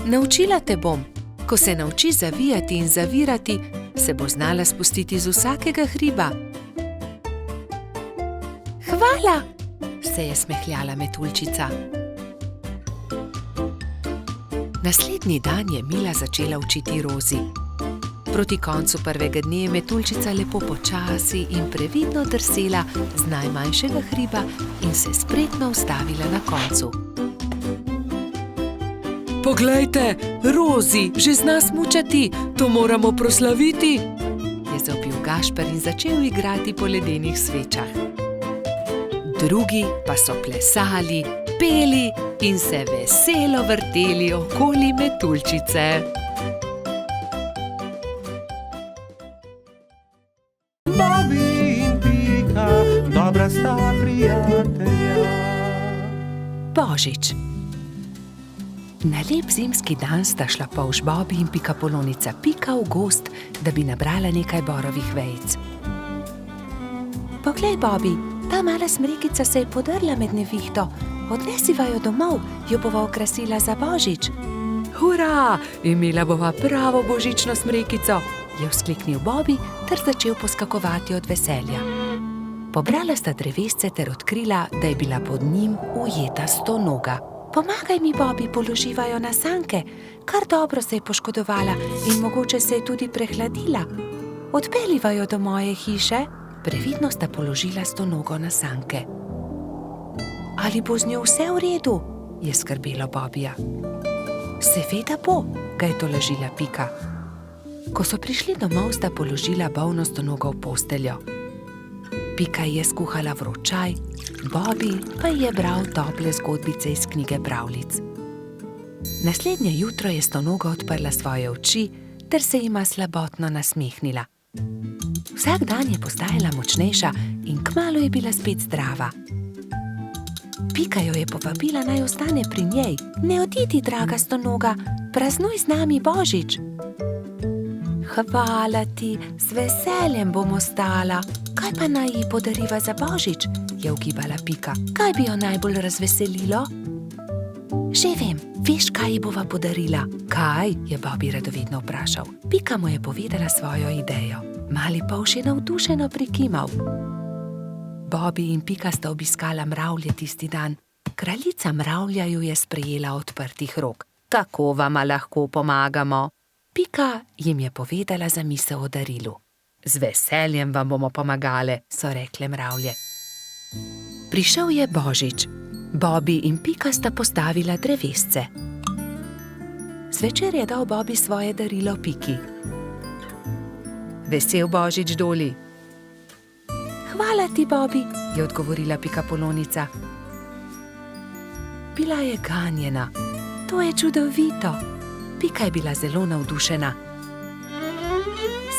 Naučila te bom. Ko se nauči zavijati in zavirati, se bo znala spustiti z vsakega hriba. Hvala, se je smehljala metuljčica. Naslednji dan je Mila začela učiti Rozi. Proti koncu prvega dne je metuljčica lepo počasi in previdno drsela z najmanjšega hriba in se spretno ustavila na koncu. Poglejte, Rozi že zna smučati, to moramo proslaviti, je zavpil Gašper in začel igrati po ledenih svečah. Drugi pa so plesali, peli in se veselo vrteli okoli metuljčice. Bobby in Pika, dobra sta prijatelja. Božič. Na lep zimski dan sta šla polž Bobby in pikapolonica Pika v gozd, da bi nabrala nekaj borovih vejic. Poglej, Bobby, ta mala smrekica se je podrla med nevihto. Odnesiva jo domov, jo bova okrasila za Božič. Hura, imela bova pravo božično smrekico, je vzkliknil Bobby ter začel poskakovati od veselja. Pobrala sta drevesce ter odkrila, da je bila pod njim ujeta stonoga. Pomagaj mi, Bobby, položiva jo na sanke. Kar dobro se je poškodovala in mogoče se je tudi prehladila. Odpeljiva jo do moje hiše. Previdno sta položila stonogo na sanke. Ali bo z njo vse v redu? Je skrbelo Bobbyja. Seveda bo, ga je tolažila Pika. Ko so prišli domov, sta položila bolno stonogo v posteljo. Pika je skuhala vroč čaj, Bobby pa je bral tople zgodbice iz knjige pravljic. Naslednje jutro je stonoga odprla svoje oči ter se jima slabotno nasmehnila. Vsak dan je postajala močnejša in kmalu je bila spet zdrava. Pika jo je povabila, naj ostane pri njej. Ne odidi, draga stonoga, praznuj z nami Božič. Hvala ti, z veseljem bom ostala. Kaj pa naj ji podariva za Božič? Je ugibala Pika. Kaj bi jo najbolj razveselilo? Že vem, veš, kaj ji bova podarila? Kaj? Je Bobby radovedno vprašal. Pika mu je povedala svojo idejo. Mali polž je navdušeno prikimal. Bobby in Pika sta obiskala mravlje tisti dan. Kraljica mravlja ju je sprejela odprtih rok. Kako vama lahko pomagamo? Pika jim je povedala zamisel o darilu. Z veseljem vam bomo pomagale, so rekle mravlje. Prišel je Božič. Bobby in Pika sta postavila drevesce. Zvečer je dal Bobby svoje darilo Piki. Vesel Božič, Doli. Hvala ti, Bobby, je odgovorila pikapolonica. Bila je ganjena. To je čudovito. Pika je bila zelo navdušena.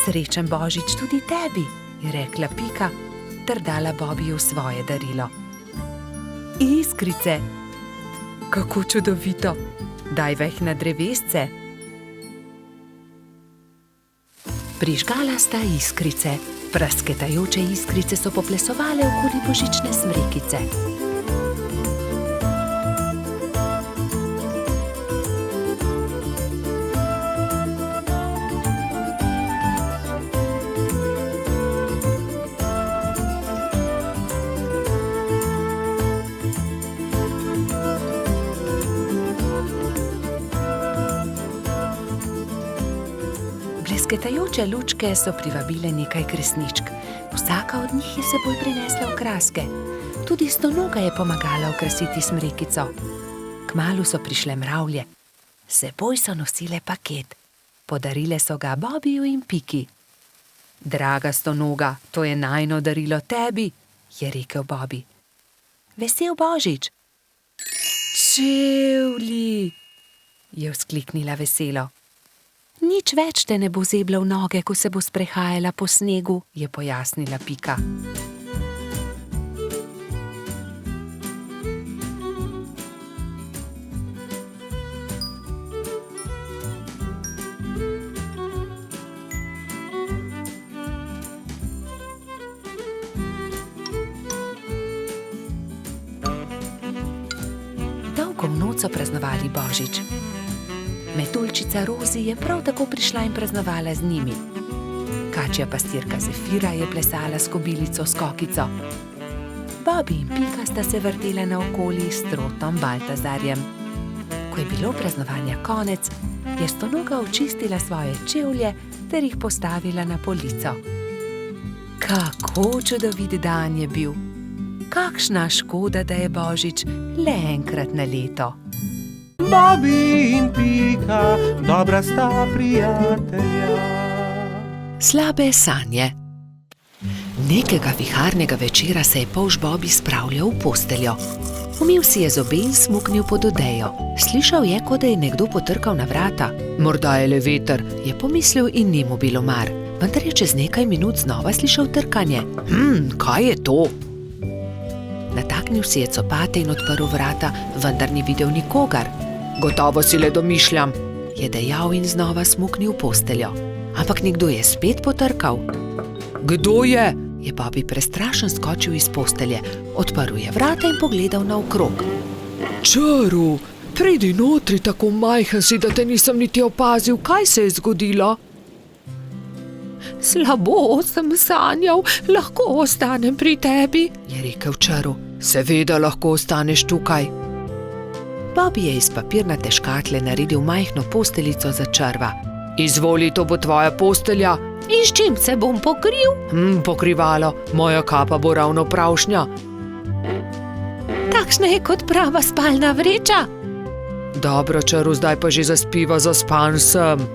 Srečen Božič tudi tebi, je rekla Pika ter dala Bobbyju svoje darilo. Iskrice. Kako čudovito. Daj veh na drevesce. Prižgala sta iskrice. Prasketajoče iskrice so poplesovale okoli božične smrekice. Blesketajoče lučke so privabile nekaj kresničk. Vsaka od njih je seboj prinesla okraske. Tudi Stonoga je pomagala okrasiti smrekico. Kmalu so prišle mravlje. Seboj so nosile paket. Podarile so ga Bobiju in Piki. Draga Stonoga, to je najino darilo tebi, je rekel Bobi. Vesel Božič. Čevlji, je vzkliknila veselo. Nič več te ne bo zebla v noge, ko se bo sprehajala po snegu, je pojasnila Pika. Dolgo noč so praznovali Božič. Metuljčica Rozi je prav tako prišla in praznovala z njimi. Kačja pastirka Zefira je plesala s kobilico Skokico. Bobi in Pika sta se vrtela naokoli s trotom Baltazarjem. Ko je bilo praznovanja konec, je Stonoga očistila svoje čevlje ter jih postavila na polico. Kako čudovit dan je bil! Kakšna škoda, da je Božič le enkrat na leto. Bobi in Pika, dobra sta prijatelja. Slabe sanje. Nekega viharnega večera se je polž Bobi spravljal v posteljo. Umil si je zobe in smuknil pod odejo. Slišal je, kot da je nekdo potrkal na vrata. Morda je le veter, je pomislil in ni mu bilo mar. Vendar je čez nekaj minut znova slišal trkanje. Kaj je to? Nataknil si je copate in odprl vrata, vendar ni videl nikogar. Gotovo si le domišljam, je dejal in znova smuknil v posteljo. Ampak nekdo je spet potrkal. Kdo je? Je Bobi prestrašen skočil iz postelje, odprl je vrata in pogledal naokrog. Čaru, pridi notri, tako majhen si, da te nisem niti opazil, kaj se je zgodilo? Slabo sem sanjal, lahko ostanem pri tebi, je rekel Čaru. Seveda lahko ostaneš tukaj. Bobi je iz papirnate škatle naredil majhno posteljico za Čarva. Izvoli, to bo tvoja postelja. In s čim se bom pokril? Pokrivalo, moja kapa bo ravno pravšnja. Takšna je kot prava spalna vreča. Dobro, Čaru, zdaj pa že zaspiva, zaspan sem.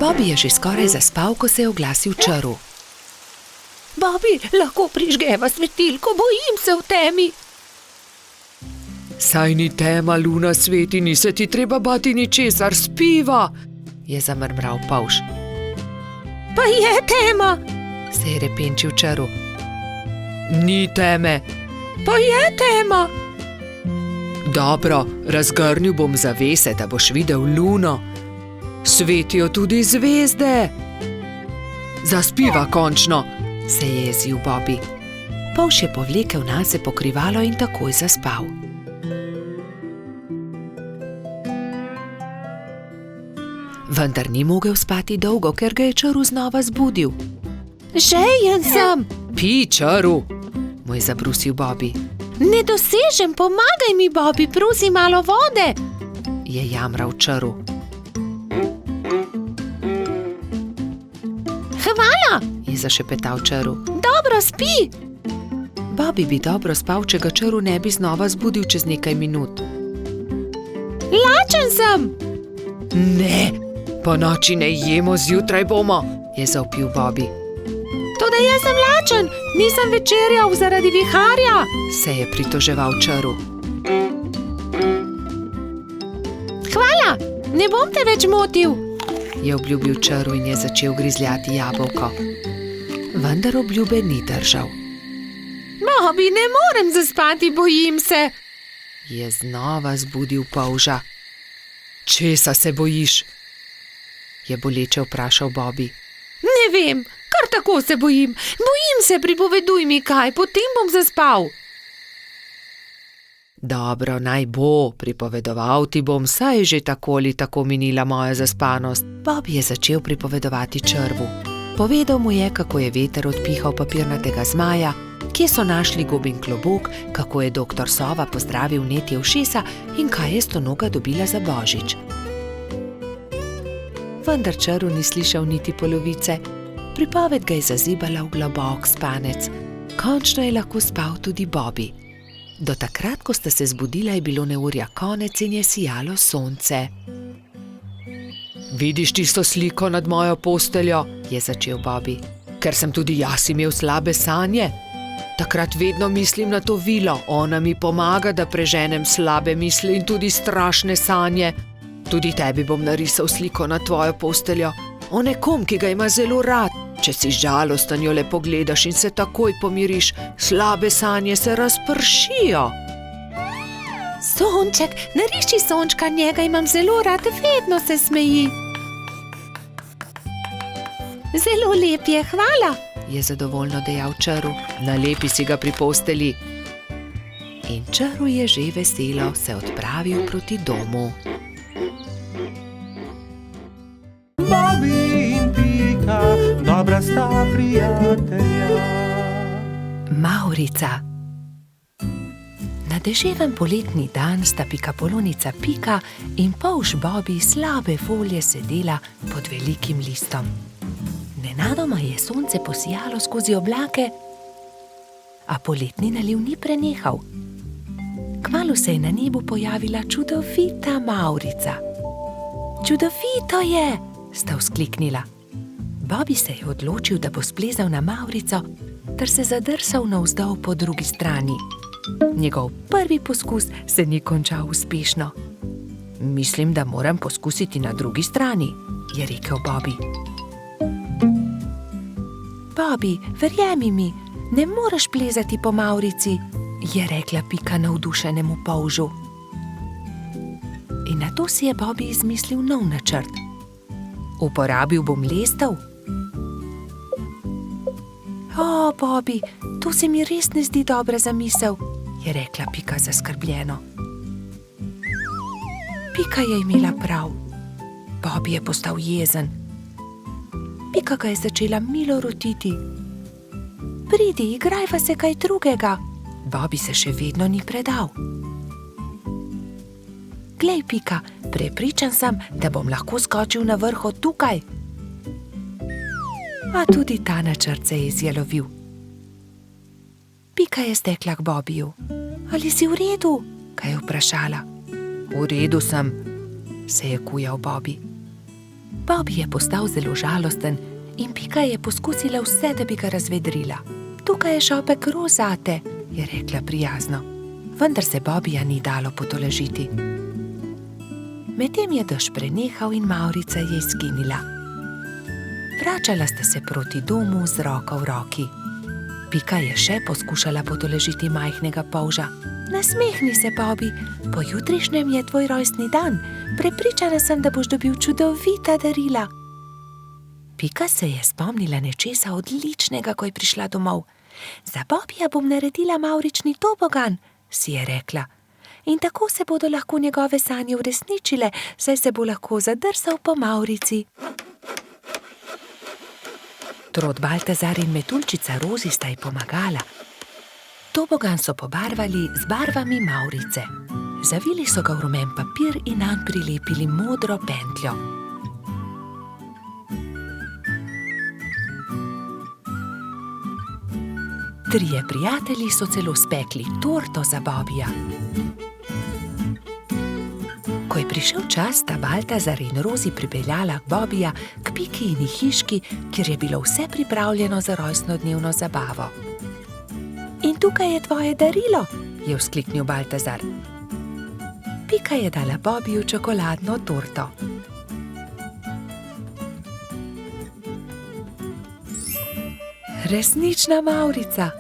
Bobi je že skoraj zaspal, ko se je oglasil Čaru. Bobi, lahko prižgeva svetilko, bojim se v temi. Saj ni tema, luna sveti, ni se ti treba bati ničesar, spiva, je zamrmral polž. Pa je tema, se je repenčil Čaru. Ni teme. Pa je tema. Dobro, razgrnil bom zavese, da boš videl luno. Svetijo tudi zvezde. Zaspiva končno, se je jezil Bobi. Polž je povlekel nase pokrivalo in takoj zaspal. Vendar ni mogel spati dolgo, ker ga je Čaru znova zbudil. Žejen sem! Pij, Čaru, mu je zabrusil Bobi. Ne dosežem, pomagaj mi, Bobi, prosi malo vode, je jamral Čaru. Hvala, je zašepetal Čaru. Dobro spi. Bobi bi dobro spal, če ga Čaru ne bi znova zbudil čez nekaj minut. Lačen sem! Ne, po noči ne jemo, zjutraj bomo, je zavpil Bobi. Toda jaz sem lačen, nisem večerjal zaradi viharja, se je pritoževal Čaru. Hvala, ne bom te več motil, je obljubil Čaru in je začel grizljati jabolko. Vendar obljube ni držal. Bobi, ne morem zaspati, bojim se, je znova zbudil polža. Česa se bojiš? Je boleče vprašal Bobi. Ne vem, kar tako se bojim. Bojim se, pripoveduj mi kaj, potem bom zaspal. Dobro, naj bo, pripovedoval ti bom, saj je že tako ali tako minila moja zaspanost. Bobi je začel pripovedovati Črvu. Povedal mu je, kako je veter odpihal papirnatega zmaja, kje so našli Gobin klobuk, kako je doktor Sova pozdravil vnetje ušesa in kaj je Stonoga dobila za božič. Vendar čaru ni slišal niti polovice. Pripoved ga je zazibala v globok spanec. Končno je lahko spal tudi Bobby. Do takrat, ko sta se zbudila, je bilo neurja konec in je sijalo sonce. Vidiš tisto sliko nad mojo posteljo, je začel Bobby. Ker sem tudi jaz imel slabe sanje. Takrat vedno mislim na to vilo, ona mi pomaga, da preženem slabe misli in tudi strašne sanje. Tudi tebi bom narisal sliko na tvojo posteljo, o nekom, ki ga ima zelo rad. Če si žalosten, jo le pogledaš in se takoj pomiriš, slabe sanje se razpršijo. Sonček, nariši sončka, njega imam zelo rad, vedno se smeji. Zelo lep je, hvala, je zadovoljno dejal čaru. Nalepi si ga pri posteli. In čaru je že veselo se odpravil proti domu. Bobby in Pika, dobra sta prijatelja. Mavrica. Na deževen poletni dan sta pikapolonica Pika in polž Bobby slabe volje sedela pod velikim listom. Nenadoma je sonce posijalo skozi oblake, a poletni naliv ni prenehal. Kmalu se je na nebu pojavila čudovita Mavrica. Čudovito je, sta vzkliknila. Bobby se je odločil, da bo splezal na Mavrico, ter se zadrsal navzdol po drugi strani. Njegov prvi poskus se ni končal uspešno. Mislim, da moram poskusiti na drugi strani, je rekel Bobby. Bobby, verjemi mi, ne moreš plezati po Mavrici, je rekla Pika navdušenemu polžu. In nato si je Bobby izmislil nov načrt. Uporabil bom lestev. O, Bobby, to se mi res ne zdi dobra zamisel, je rekla Pika zaskrbljeno. Pika je imela prav. Bobby je postal jezen. Pika ga je začela milo rotiti. Pridi, igrajva se kaj drugega. Bobby se še vedno ni predal. Glej, Pika, prepričan sem, da bom lahko skočil na vrh od tukaj. A tudi ta načrt se je izjalovil. Pika je stekla k Bobbyju. Ali si v redu? Kaj je vprašala. V redu sem, se je kujal Bobby. Bobby je postal zelo žalosten in Pika je poskusila vse, da bi ga razvedrila. Tukaj je šopek rož zate, je rekla prijazno. Vendar se Bobbyja ni dalo potolažiti. Medtem je dež prenehal in Mavrica je izginila. Vračala sta se proti domu z roko v roki. Pika je še poskušala potolažiti majhnega polža. Nasmehni se, Bobby, pojutrišnjem je tvoj rojstni dan. Prepričana sem, da boš dobil čudovita darila. Pika se je spomnila nečesa odličnega, ko je prišla domov. Za Bobbyja bom naredila mavrični tobogan, si je rekla. In tako se bodo lahko njegove sanje uresničile, saj se bo lahko zadrsal po Mavrici. Trod Baltazar in metuljčica Rozi sta ji pomagala. Tobogan so pobarvali z barvami Mavrice. Zavili so ga v rumen papir in nanj prilepili modro pentljo. Trije prijatelji so celo spekli torto za Bobbyja. Ko je prišel čas, sta Baltazar in Rozi pripeljala Bobbyja k Piki in hiški, kjer je bilo vse pripravljeno za rojstnodnevno zabavo. In tukaj je tvoje darilo, je vzkliknil Baltazar. Pika je dala Bobbyju čokoladno torto. Resnična Mavrica.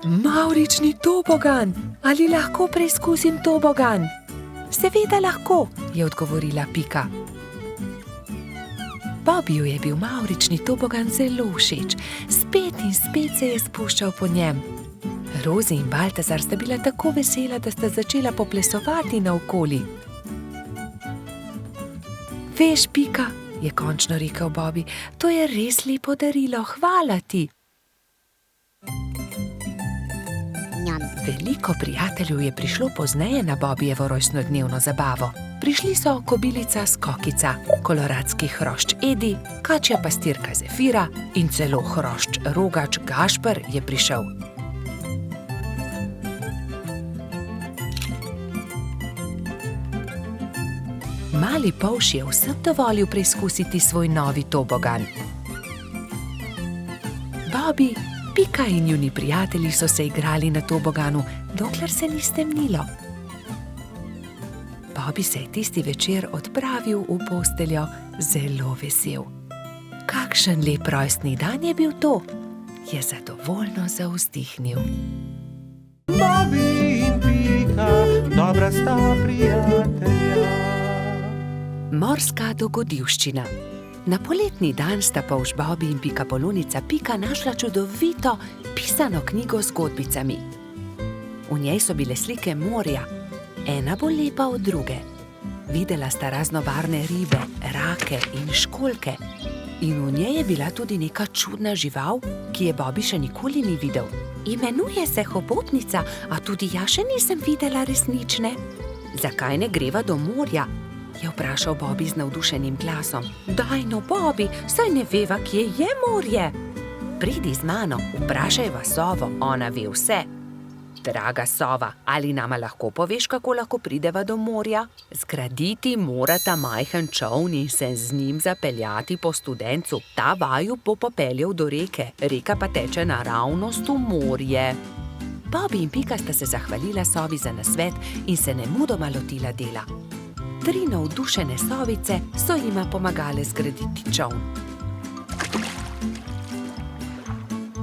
Mavrični tobogan. Ali lahko preizkusim tobogan? Seveda lahko, je odgovorila Pika. Bobbyju je bil mavrični tobogan zelo všeč. Spet in spet se je spuščal po njem. Rozi in Baltazar sta bila tako vesela, da sta začela poplesovati naokoli. Veš, Pika, je končno rekel Bobby, to je res lepo darilo, hvala ti. Veliko prijateljev je prišlo pozneje na Bobbijevo rojstnodnevno zabavo. Prišli so kobilica Skokica, koloradski hrošč Edi, kačja pastirka Zefira in celo hrošč Rogač Gašper je prišel. Mali polž je vsem dovolil preizkusiti svoj novi tobogan. Bobbi, Pika in njuni prijatelji so se igrali na toboganu, dokler se ni stemnilo. Bobbi se je tisti večer odpravil v posteljo zelo vesel. Kakšen lep rojstni dan je bil to, je zadovoljno zavzdihnil. Bobbi in Pika, dobra sta prijatelja. Morska dogodivščina. Na poletni dan sta polž Bobbi in pikapolonica Pika našla čudovito pisano knjigo z zgodbicami. V njej so bile slike morja, ena bolj lepa od druge. Videla sta raznobarvne ribe, rake in školjke. In v njej je bila tudi neka čudna žival, ki je Bobbi še nikoli ni videl. Imenuje se hobotnica, a tudi jaz še nisem videla resnične. Zakaj ne greva do morja? Je vprašal Bobbi z navdušenim glasom. Daj no, Bobbi, saj ne veva, kje je morje. Pridi z mano, vprašajva sovo, ona ve vse. Draga sova, ali nama lahko poveš, kako lahko prideva do morja? Zgraditi morata majhen čoln in se z njim zapeljati po studencu. Ta vaju bo popeljal do reke, reka pa teče naravnost v morje. Bobbi in Pika sta se zahvalila sovi za nasvet in se nemudoma lotila dela. 3 navdušene sovice so jima pomagale zgraditi čoln.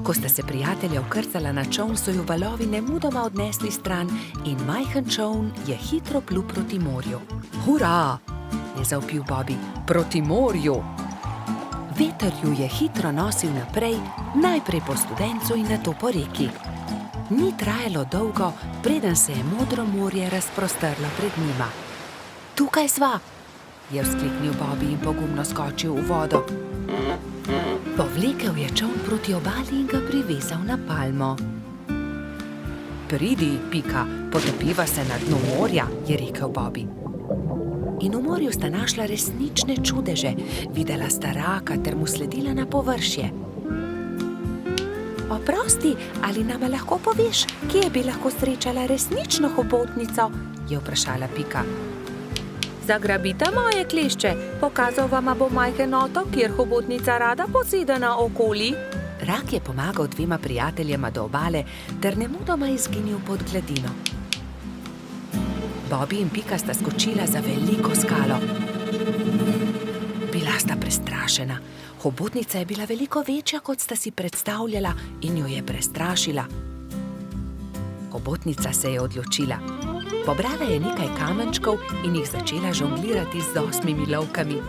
Ko sta se prijatelja vkrcala na čoln, so ju valovi nemudoma odnesli stran in majhen čoln je hitro plul proti morju. Hurra, je zavpil Bobbi, proti morju! Veter ju je hitro nosil naprej, najprej po studencu in nato po reki. Ni trajalo dolgo, preden se je modro morje razprostrlo pred njima. Tukaj sva, je vzkliknil Bobbi in pogumno skočil v vodo. Povlekel je čoln proti obali in ga privezal na palmo. Pridi, Pika, potopiva se na dnu morja, je rekel Bobbi. In v morju sta našla resnične čudeže, videla sta raka ter mu sledila na površje. Oprosti, ali nama lahko poveš, kje bi lahko srečala resnično hobotnico, je vprašala Pika. Zagrabita moje klešče, pokazal vama bo majhen otok, kjer hobotnica rada poseda naokoli. Rak je pomagal 2 prijateljema do obale ter nemudoma izginil pod gladino. Bobbi in Pika sta skočila za veliko skalo. Bila sta prestrašena. Hobotnica je bila veliko večja, kot sta si predstavljala, in jo je prestrašila. Hobotnica se je odločila. Pobrala je nekaj kamenčkov in jih začela žonglirati z 8 lovkami.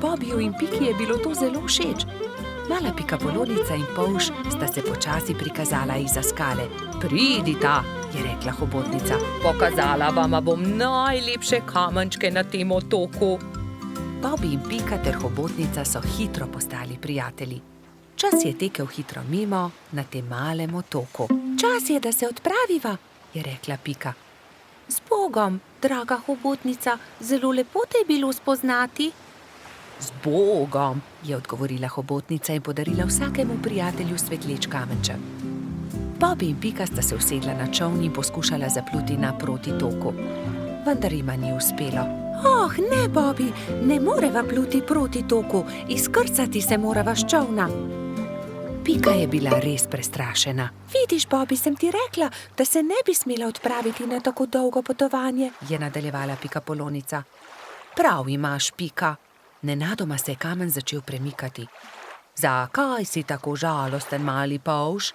Bobbiju in Piki je bilo to zelo všeč. Mala pikapolonica in polž sta se počasi prikazala izza skale. Pridita, je rekla hobotnica. Pokazala vama bom najlepše kamenčke na tem otoku. Bobbi in Pika ter hobotnica so hitro postali prijatelji. Čas je tekel hitro mimo na tem malem otoku. Čas je, da se odpraviva, je rekla Pika. Z Bogom, draga hobotnica, zelo lepo te je bilo spoznati. Z Bogom, je odgovorila hobotnica in podarila vsakemu prijatelju svetleč kamenček. Bobbi in Pika sta se usedla na čoln in poskušala zapluti naproti toku. Vendar jima ni uspelo. Oh, ne, Bobbi, ne moreva pluti proti toku, izkrcati se morava s čolna. Pika je bila res prestrašena. Vidiš, Bobbi, sem ti rekla, da se ne bi smela odpraviti na tako dolgo potovanje, je nadaljevala pikapolonica. Prav imaš, Pika. Nenadoma se je kamen začel premikati. Zakaj si tako žalosten, mali polž?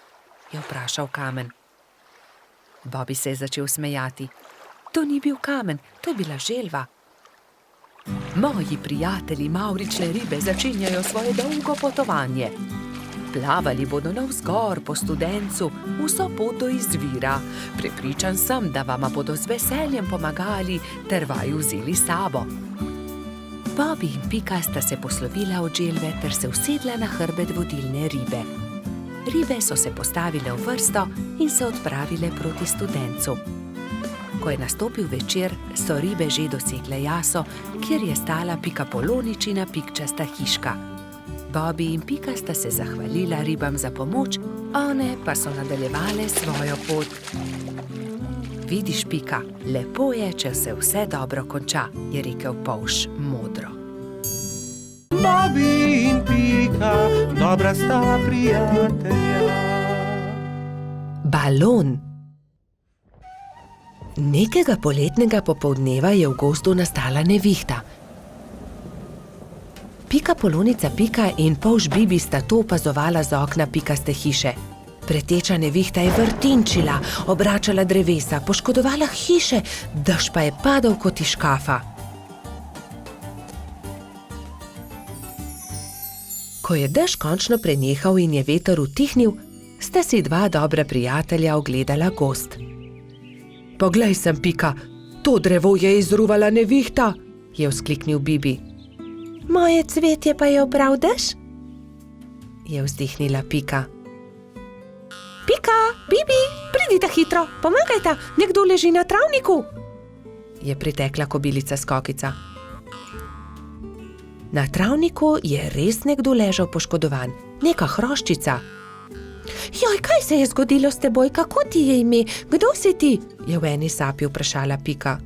Je vprašal kamen. Bobbi se je začel smejati. To ni bil kamen, to je bila želva. Moji prijatelji mavrične ribe začenjajo svoje dolgo potovanje. Plavali bodo navzgor po studencu, vso pot do izvira. Prepričan sem, da vama bodo z veseljem pomagali ter vaju vzeli s sabo. Bobbi in Pika sta se poslovila od želve ter se usedla na hrbet vodilne ribe. Ribe so se postavile v vrsto in se odpravile proti studencu. Ko je nastopil večer, so ribe že dosegle jaso, kjer je stala Pikapoloničina pikčasta hiška. Bobby in Pika sta se zahvalila ribam za pomoč, one pa so nadaljevale svojo pot. Vidiš, Pika, lepo je, če se vse dobro konča, je rekel polž modro. Bobby in Pika, dobra sta prijatelja. Balon. Nekega poletnega popoldneva je v gozdu nastala nevihta. Pikapolonica Pika in polž Bibi sta to opazovala z okna pikaste hiše. Preteča nevihta je vrtinčila, obračala drevesa, poškodovala hiše, dež pa je padal kot iz škafa. Ko je dež končno prenehal in je veter utihnil, sta si dva dobra prijatelja ogledala gozd. Poglej sem, Pika, to drevo je izruvala nevihta, je vzkliknil Bibi. Moje cvetje pa je obral dež? Je vzdihnila Pika. Pika, Bibi, pridite hitro, pomagajta, nekdo leži na travniku, je pritekla kobilica Skokica. Na travniku je res nekdo ležal poškodovan, neka hroščica. Joj, kaj se je zgodilo s teboj, kako ti je ime, kdo si ti? Je v eni sapi vprašala Pika.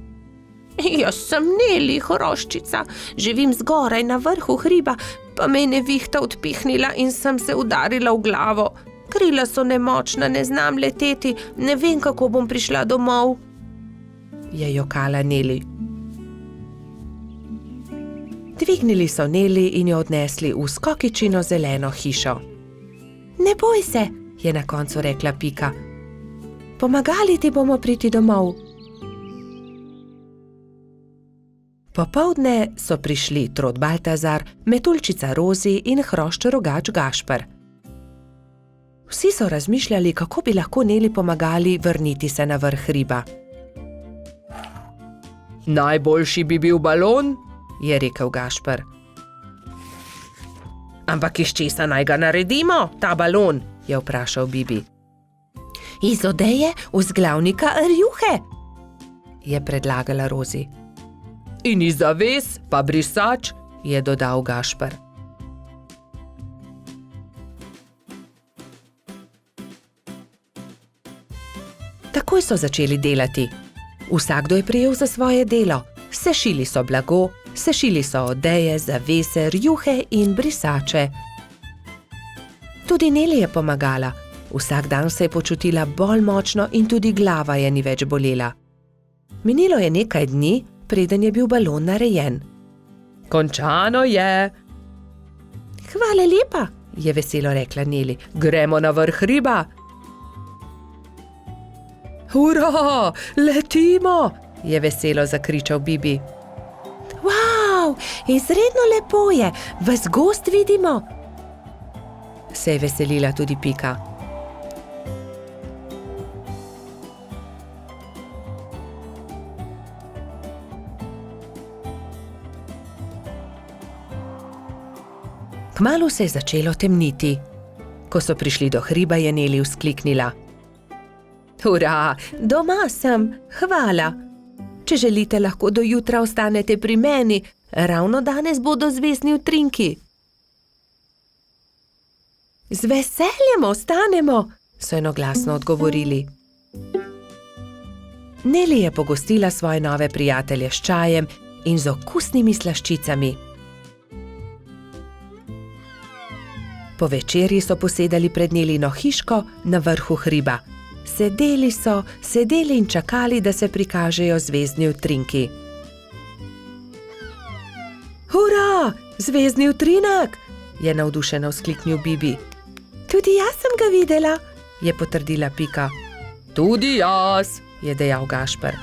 Jaz sem Neli, hroščica, živim zgoraj na vrhu hriba, pa me je nevihta odpihnila in sem se udarila v glavo. Krila so nemočna, ne znam leteti, ne vem, kako bom prišla domov, je jokala Neli. Dvignili so Neli in jo odnesli v Skokičino zeleno hišo. Ne boj se, je na koncu rekla Pika. Pomagali ti bomo priti domov. Popoldne so prišli Trod Baltazar, Metuljčica Rozi in hrošč rogač Gašper. Vsi so razmišljali, kako bi lahko Neli pomagali vrniti se na vrh hriba. Najboljši bi bil balon, je rekel Gašper. Ampak iz česa naj ga naredimo, ta balon, je vprašal Bibi. Iz odeje vzglavnika rjuhe, je predlagala Rozi. In iz zaves pa brisač, je dodal Gašper. Takoj so začeli delati. Vsakdo je prijel za svoje delo. Sešili so blago, sešili so odeje, zavese, rjuhe in brisače. Tudi Neli je pomagala. Vsak dan se je počutila bolj močno in tudi glava je ni več bolela. Minilo je nekaj dni, preden je bil balon narejen. Končano je. Hvala lepa, je veselo rekla Neli. Gremo na vrh hriba. Hurra, letimo, je veselo zakričal Bibi. Wow, izredno lepo je, ves gozd vidimo, se je veselila tudi Pika. Kmalu se je začelo temniti. Ko so prišli do hriba, je Neli vzkliknila. Hurra, doma sem, hvala. Če želite, lahko do jutra ostanete pri meni, ravno danes bodo zvezdni utrinki. Z veseljem ostanemo, so enoglasno odgovorili. Neli je pogostila svoje nove prijatelje s čajem in z okusnimi slaščicami. Po večerji so posedali pred Nelino hiško na vrhu hriba. Sedeli in čakali, da se prikažejo zvezdni utrinki. Hurra, zvezdni utrinek, je navdušeno vzkliknil Bibi. Tudi jaz sem ga videla, je potrdila Pika. Tudi jaz, je dejal Gašper.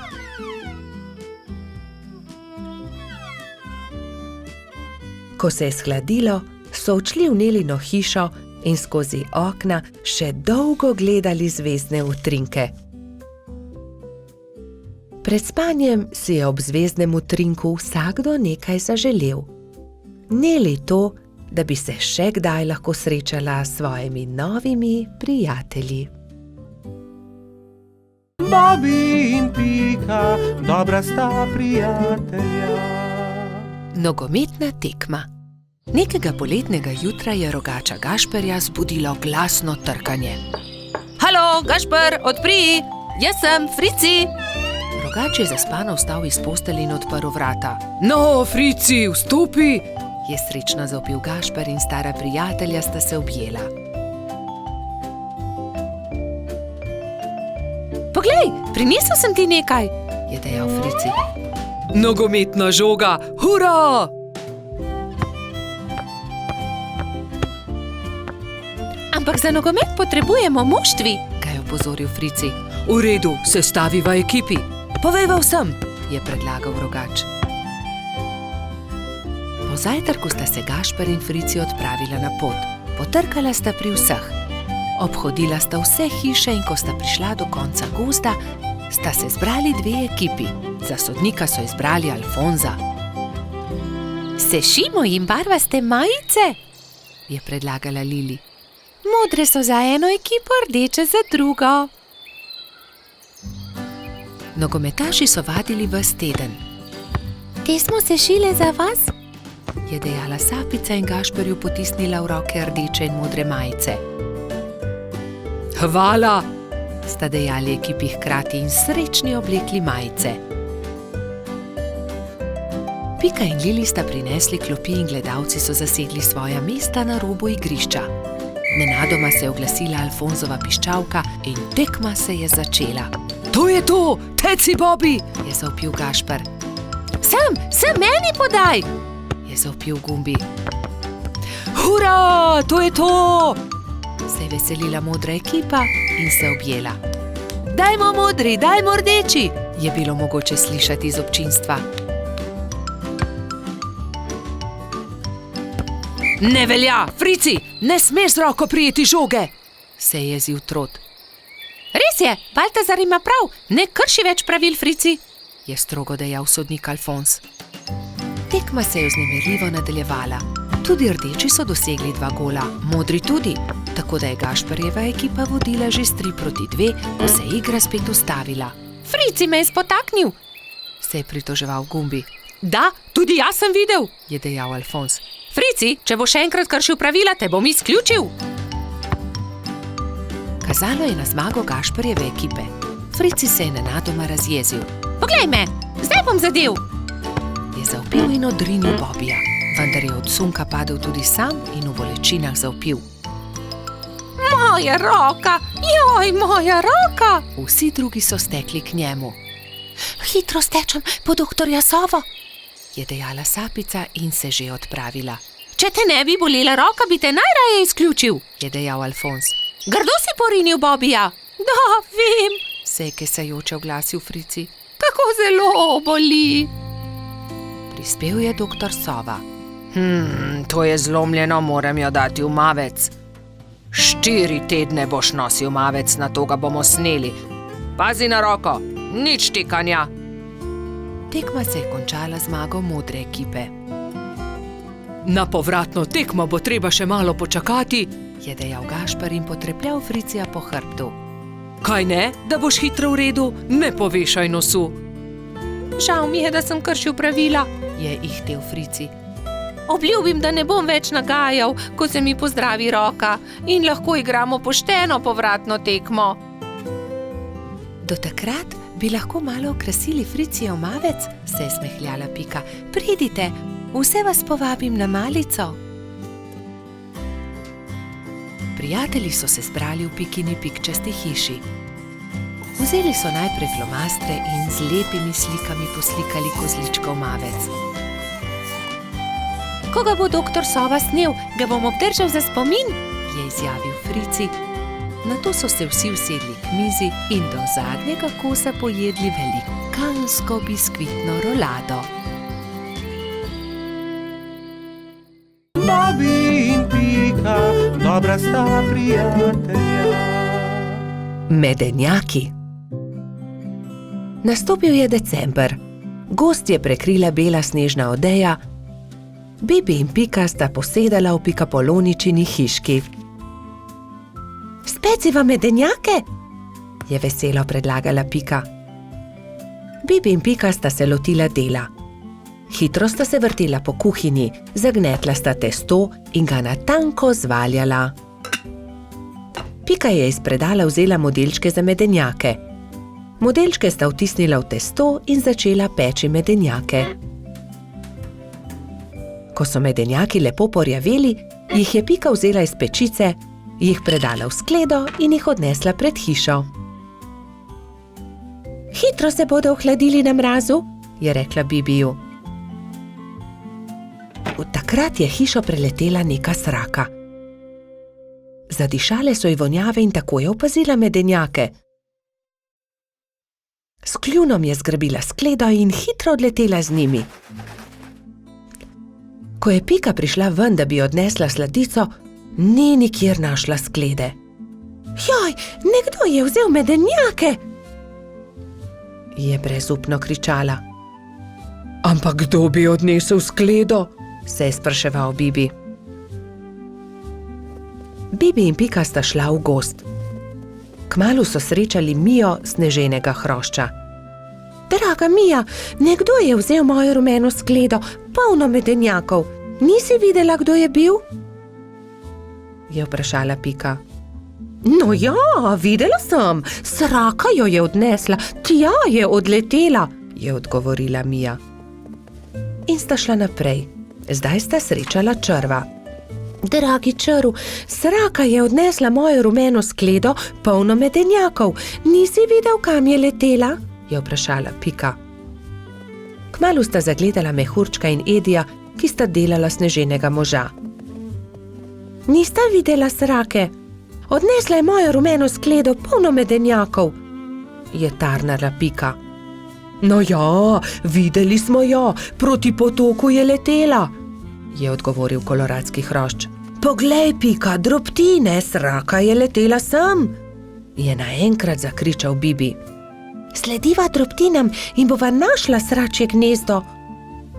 Ko se je shladilo, so odšli v Nelino hišo in skozi okna še dolgo gledali zvezdne utrinke. Pred spanjem si je ob zvezdnem utrinku vsakdo nekaj zaželel. Neli to, da bi se še kdaj lahko srečala s svojimi novimi prijatelji. Bobby in Pika, dobra sta prijatelja. Nogometna tekma. Nekega poletnega jutra je rogača Gašperja zbudilo glasno trkanje. Halo, Gašper, odpri! Jaz sem, Frici! Rogač je zaspano vstal iz postelje in odprl vrata. No, Frici, vstopi! Je srečno zavpil Gašper in stara prijatelja sta se objela. Poglej, prinesel sem ti nekaj, je dejal Frici. Nogometna žoga, hura! Ampak za nogomet potrebujemo moštvi, ga je opozoril Frici. V redu, sestaviva ekipi. Povejva vsem, je predlagal rogač. Po zajtrku sta se Gašper in Frici odpravila na pot. Potrkala sta pri vseh. Obhodila sta vse hiše in ko sta prišla do konca gozda, sta se zbrali dve ekipi. Za sodnika so izbrali Alfonza. Sešimo jim barvaste majice, je predlagala Lili. Modre so za eno ekipo, rdeče za drugo. Nogometaši so vadili ves teden. Te smo sešile za vas, je dejala Sapica in Gašperju potisnila v roke rdeče in modre majice. Hvala, sta dejali ekipi hkrati in srečni oblekli majice. Pika in Lili sta prinesli klopi in gledalci so zasedli svoja mesta na robu igrišča. Nenadoma se je oglasila Alfonzova piščalka in tekma se je začela. To je to, teci Bobby, je zavpil Gašper. Sem, meni podaj, je zavpil Gumbi. Hura, to je to, se je veselila modra ekipa in se objela. Dajmo modri, dajmo rdeči, je bilo mogoče slišati iz občinstva. Ne velja, Frici, ne smeš z roko prijeti žoge, se je jezil Trot. Res je, Baltazar ima prav, ne krši več pravil, Frici, je strogo dejal sodnik Alfons. Tekma se je vznemirljivo nadaljevala. Tudi rdeči so dosegli 2 gola, modri tudi, tako da je Gašperjeva ekipa vodila že s 3-2, ko se je igra spet ustavila. Frici me je spotaknil, se je pritoževal Gumbi. Da, tudi jaz sem videl, je dejal Alfons. Frici, če bo še enkrat kršil pravila, te bom izključil. Kazalo je na zmago Gašperjeve ekipe. Frici se je nenadoma razjezil. Poglej me, zdaj bom zadel, je zavpil in odrinil Bobija, vendar je od sunka padel tudi sam in v bolečinah zavpil. Moja roka, joj, moja roka! Vsi drugi so stekli k njemu. Hitro stečem po doktorja Sovo, je dejala Sapica in se že odpravila. Če te ne bi bolela roka, bi te najraje izključil, je dejal Alfons. Grdo si porinil Bobija. Da, vem, se je kesajoče oglasil Frici. Kako zelo boli. Prispel je doktor Sova. To je zlomljeno, moram jo dati v mavec. 4 tedne boš nosil mavec, na to ga bomo sneli. Pazi na roko, nič tikanja. Tekma se je končala zmago modre ekipe. Na povratno tekmo bo treba še malo počakati, je dejal Gašper in potrepljal Fricija po hrbtu. Kaj ne, da boš hitro v redu, ne povešaj nosu. Žal mi je, da sem kršil pravila, je ihtel Frici. Obljubim, da ne bom več nagajal, ko se mi pozdravi roka in lahko igramo pošteno povratno tekmo. Do takrat bi lahko malo okrasili Fricijev mavec, se je smehljala Pika. Pridite, vse vas povabim na malico. Prijatelji so se zbrali v Pikini pikčasti hiši. Vzeli so najprej flomastre in z lepimi slikami poslikali kozličkov mavec. Ko ga bo doktor Sova snel, ga bom obdržal za spomin, je izjavil Frici. Nato so se vsi usedli k mizi in do zadnjega kosa pojedli velikansko biskvitno rolado. Bobby in Pika, dobra sta prijatelja. Medenjaki. Nastopil je december. Gozd je prekrila bela snežna odeja, Bibi in Pika sta posedala v Pikapoloničini hiški. Speciva medenjake? Je veselo predlagala Pika. Bibi in Pika sta se lotila dela. Hitro sta se vrtela po kuhinji, zagnetla sta testo in ga na tanko zvaljala. Pika je iz predala vzela modelčke za medenjake. Modelčke sta vtisnila v testo in začela peči medenjake. Ko so medenjaki lepo porjaveli, jih je Pika vzela iz pečice, jih predala v skledo in jih odnesla pred hišo. Hitro se bodo ohladili na mrazu, je rekla Bibiju. Od takrat je hišo preletela neka sraka. Zadišale so ji vonjave in tako je opazila medenjake. S kljunom je zgrabila skledo in hitro odletela z njimi. Ko je Pika prišla ven, da bi odnesla sladico, ni nikjer našla sklede. Joj, nekdo je vzel medenjake! Je brezupno kričala. Ampak kdo bi odnesel skledo? Se je spraševal Bibi. Bibi in Pika sta šla v gozd. Kmalu so srečali Mijo sneženega hrošča. Draga Mija, nekdo je vzel mojo rumeno skledo, polno medenjakov. Nisi videla, kdo je bil? Je vprašala Pika. No ja, videla sem, sraka jo je odnesla, tja je odletela, je odgovorila Mija. In sta šla naprej. Zdaj sta srečala črva. Dragi črv, sraka je odnesla mojo rumeno skledo, polno medenjakov. Nisi videl, kam je letela? Je vprašala Pika. Kmalu sta zagledala Mehurčka in Edija, ki sta delala sneženega moža. Nista videla srake? Odnesla je mojo rumeno skledo, polno medenjakov, je tarnala Pika. No ja, videli smo jo, proti potoku je letela, je odgovoril koloradski hrošč. Poglej, Pika, drobtine, sraka je letela sem, je naenkrat zakričal Bibi. Slediva drobtinam in bova našla sračje gnezdo,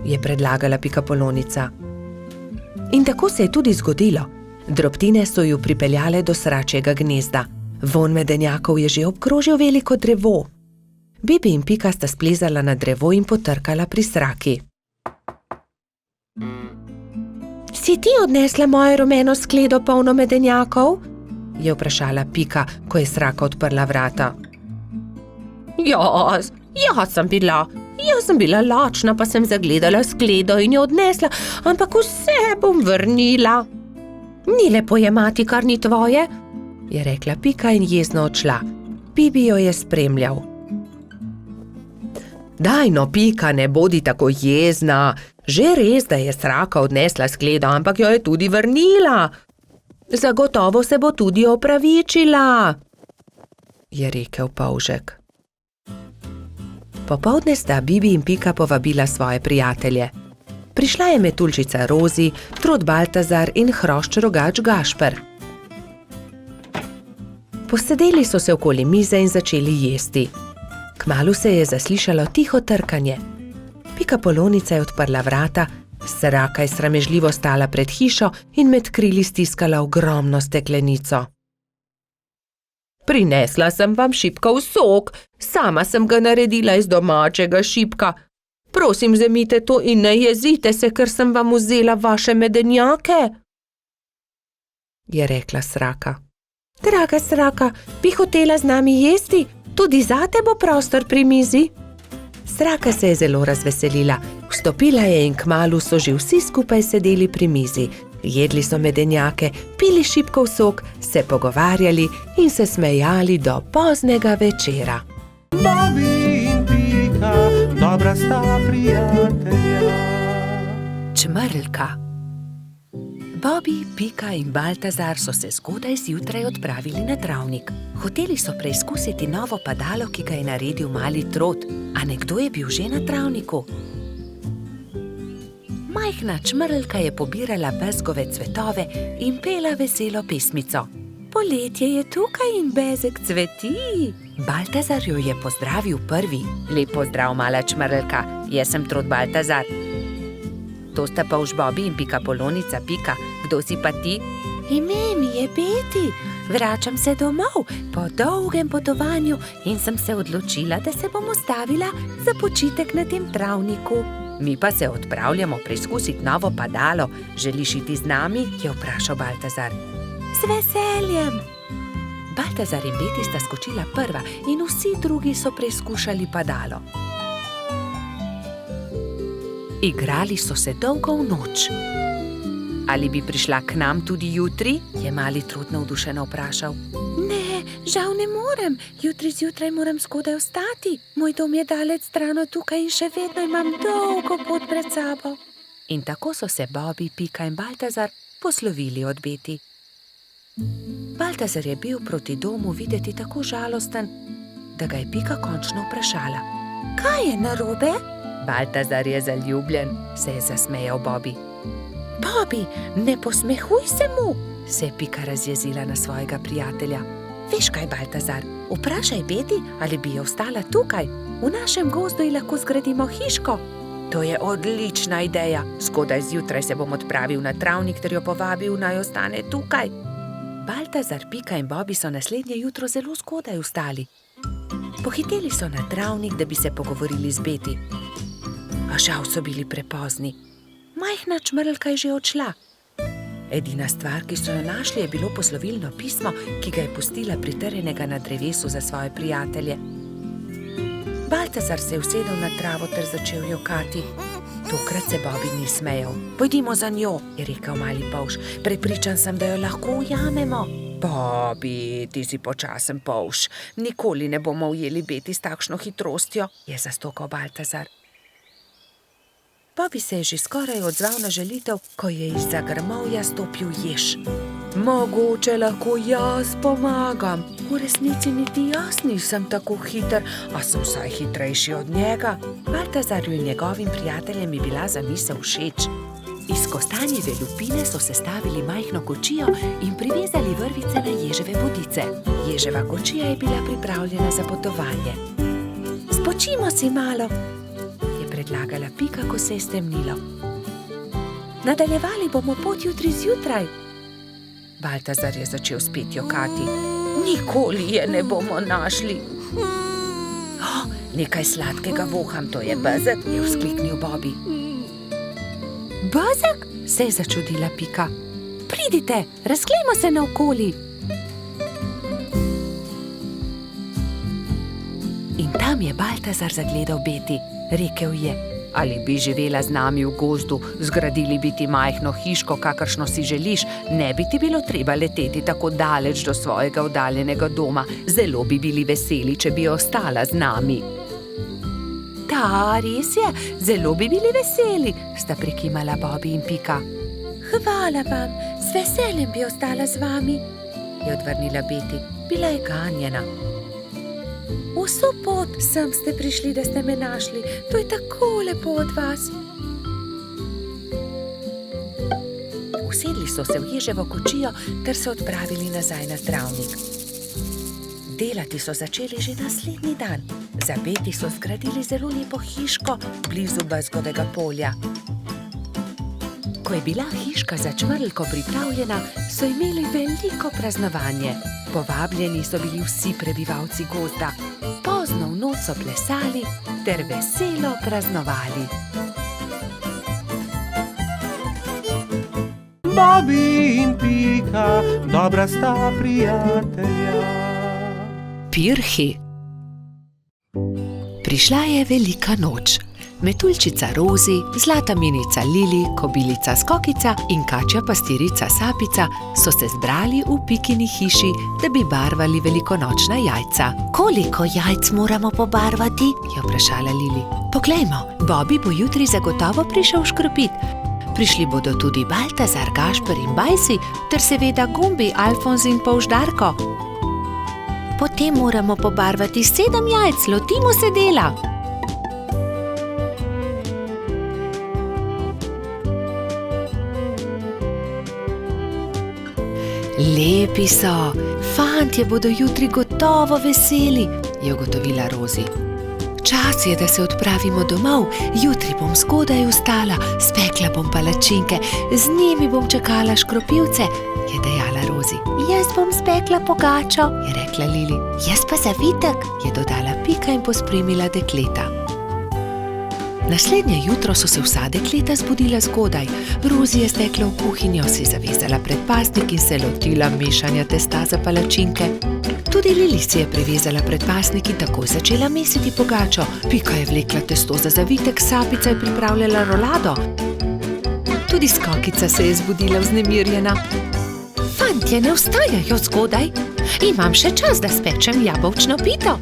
je predlagala Pikapolonica. In tako se je tudi zgodilo. Drobtine so ju pripeljale do sračjega gnezda. Vonj medenjakov je že obkrožil veliko drevo. Bibi in Pika sta splezala na drevo in potrkala pri sraki. Si ti odnesla mojo rumeno skledo, polno medenjakov? Je vprašala Pika, ko je sraka odprla vrata. Jaz sem bila lačna, pa sem zagledala skledo in jo odnesla, ampak vse bom vrnila. Ni lepo jemati, kar ni tvoje, je rekla Pika in jezno odšla. Bibi jo je spremljal. Daj no, Pika, ne bodi tako jezna. Že res, da je sraka odnesla skledo, ampak jo je tudi vrnila. Zagotovo se bo tudi opravičila, je rekel polžek. Popoldne sta Bibi in Pika povabila svoje prijatelje. Prišla je metuljčica Rozi, trod Baltazar in hrošč rogač Gašper. Posedeli so se okoli mize in začeli jesti. Kmalu se je zaslišalo tiho trkanje. Pikapolonica je odprla vrata, sraka je sramežljivo stala pred hišo in med krili stiskala ogromno steklenico. Prinesla sem vam šipkov sok, sama sem ga naredila iz domačega šipka. Prosim, vzemite to in ne jezite se, ker sem vam vzela vaše medenjake, je rekla sraka. Draga sraka, bi hotela z nami jesti? Tudi zate bo prostor pri mizi. Sraka se je zelo razveselila. Vstopila je in kmalu so že vsi skupaj sedeli pri mizi. Jedli so medenjake, pili šipkov sok, se pogovarjali in se smejali do poznega večera. Bobby in Pika, dobra sta prijatelja. Čmrlka. Bobby, Pika in Baltazar so se zgodaj zjutraj odpravili na travnik. Hoteli so preizkusiti novo padalo, ki ga je naredil mali trod, a nekdo je bil že na travniku. Majhna čmrlka je pobirala bezgove cvetove in pela veselo pesmico. Poletje je tukaj in bezeg cveti. Baltazar jo je pozdravil prvi. Lep pozdrav, mala čmrlka, jaz sem trod Baltazar. To sta polž Bobby in Pika Polonica. Pika, kdo si pa ti? Ime mi je Betty. Vračam se domov po dolgem potovanju in sem se odločila, da se bom ustavila za počitek na tem travniku. Mi pa se odpravljamo preizkusiti novo padalo. Želiš iti z nami? Je vprašal Baltazar. Z veseljem. Baltazar in Betty sta skočila prva in vsi drugi so preizkušali padalo. Igrali so se dolgo v noč. Ali bi prišla k nam tudi jutri? Je mali Trud navdušeno vprašal. Ne, žal ne morem. Jutri zjutraj moram skodaj vstati. Moj dom je daleč stran od tukaj in še vedno imam dolgo pot pred sabo. In tako so se Bobby, Pika in Baltazar poslovili od Betty. Baltazar je bil proti domu videti tako žalosten, da ga je Pika končno vprašala. Kaj je narobe? Baltazar je zaljubljen, se je zasmejal Bobby. Bobby, ne posmehuj se mu, se je Pika razjezila na svojega prijatelja. Veš kaj, Baltazar, vprašaj Betty, ali bi jo ostala tukaj. V našem gozdu ji lahko zgradimo hiško. To je odlična ideja. Skodaj zjutraj se bom odpravil na travnik ter jo povabil, naj ostane tukaj. Baltazar, Pika in Bobby so naslednje jutro zelo zgodaj vstali. Pohiteli so na travnik, da bi se pogovorili z Betty. A žal so bili prepozni. Majhna čmrlka je že odšla. Edina stvar, ki so jo našli, je bilo poslovilno pismo, ki ga je pustila pritrjenega na drevesu za svoje prijatelje. Baltazar se je usedel na travo ter začel jokati. Tokrat se Bobby ni smejal. Pojdimo za njo, je rekel mali polž. Prepričan sem, da jo lahko ujamemo. Bobby, ti si počasen polž. Nikoli ne bomo ujeli Betty s takšno hitrostjo, je zastokal Baltazar. Bobby se je že skoraj odzval na želitev, ko je izza grmovja stopil jež. Mogoče lahko jaz pomagam. V resnici niti jaz nisem tako hiter, a sem vsaj hitrejši od njega. Baltazarju in njegovim prijateljem je bila zamisel všeč. Iz kostanjeve lupine so sestavili majhno kočijo in privezali vrvice na ježeve bodice. Ježeva kočija je bila pripravljena za potovanje. Spočimo si malo, predlagala Pika, ko se je stemnilo. Nadaljevali bomo pot jutri zjutraj. Baltazar je začel spet jokati. Nikoli je ne bomo našli. Nekaj sladkega voham, to je bezeg, je vzkliknil Bobby. Bezeg? Se je začudila Pika. Pridite, razglejmo se naokoli. In tam je Baltazar zagledal Betty. Rekel je, ali bi živela z nami v gozdu, zgradili bi ti majhno hiško, kakršno si želiš, ne bi ti bilo treba leteti tako daleč do svojega oddaljenega doma. Zelo bi bili veseli, če bi ostala z nami. Da, res je, zelo bi bili veseli, sta prikimala Bobby in Pika. Hvala vam, z veseljem bi ostala z vami, je odvrnila Betty. Bila je ganjena. Vso pot sem ste prišli, da ste me našli. To je tako lepo od vas. Usedli so se v ježevo kočijo ter se odpravili nazaj na travnik. Delati so začeli že naslednji dan. Za Betty so zgradili zelo lepo hiško blizu bezgovega polja. Ko je bila hiška za čmrlko pripravljena, so imeli veliko praznovanje. Povabljeni so bili vsi prebivalci gozda. Pozno v noč so plesali ter veselo praznovali. Bobby in Pika, dobra sta prijatelja. Pirhi. Prišla je velika noč. Metuljčica Rozi, zlata minica Lili, kobilica Skokica in kačja pastirica Sapica so se zbrali v Pikini hiši, da bi barvali velikonočna jajca. Koliko jajc moramo pobarvati? Je vprašala Lili. Poglejmo, Bobby bo jutri zagotovo prišel škropit. Prišli bodo tudi Baltazar, Gašper in Bajsi ter seveda Gumbi, Alfonz in polž Darko. Potem moramo pobarvati 7 jajc, lotimo se dela. Lepi so, fantje bodo jutri gotovo veseli, je ugotovila Rozi. Čas je, da se odpravimo domov. Jutri bom zgodaj vstala, spekla bom palačinke, z njimi bom čakala škropivce, je dejala Rozi. Jaz bom spekla pogačo, je rekla Lili. Jaz pa zavitek, je dodala Pika in pospremila dekleta. Naslednje jutro so se vsa dekleta zbudila zgodaj. Rozi je stekla v kuhinjo, si zavezala predpasnik in se lotila mešanja testa za palačinke. Tudi Lili si je privezala predpasnik in takoj začela mesiti pogačo. Pika je vlekla testo za zavitek, Sapica je pripravljala rolado. Tudi Skokica se je zbudila vznemirjena. Fantje, ne vstajajo zgodaj. Imam še čas, da spečem jabolčno pito.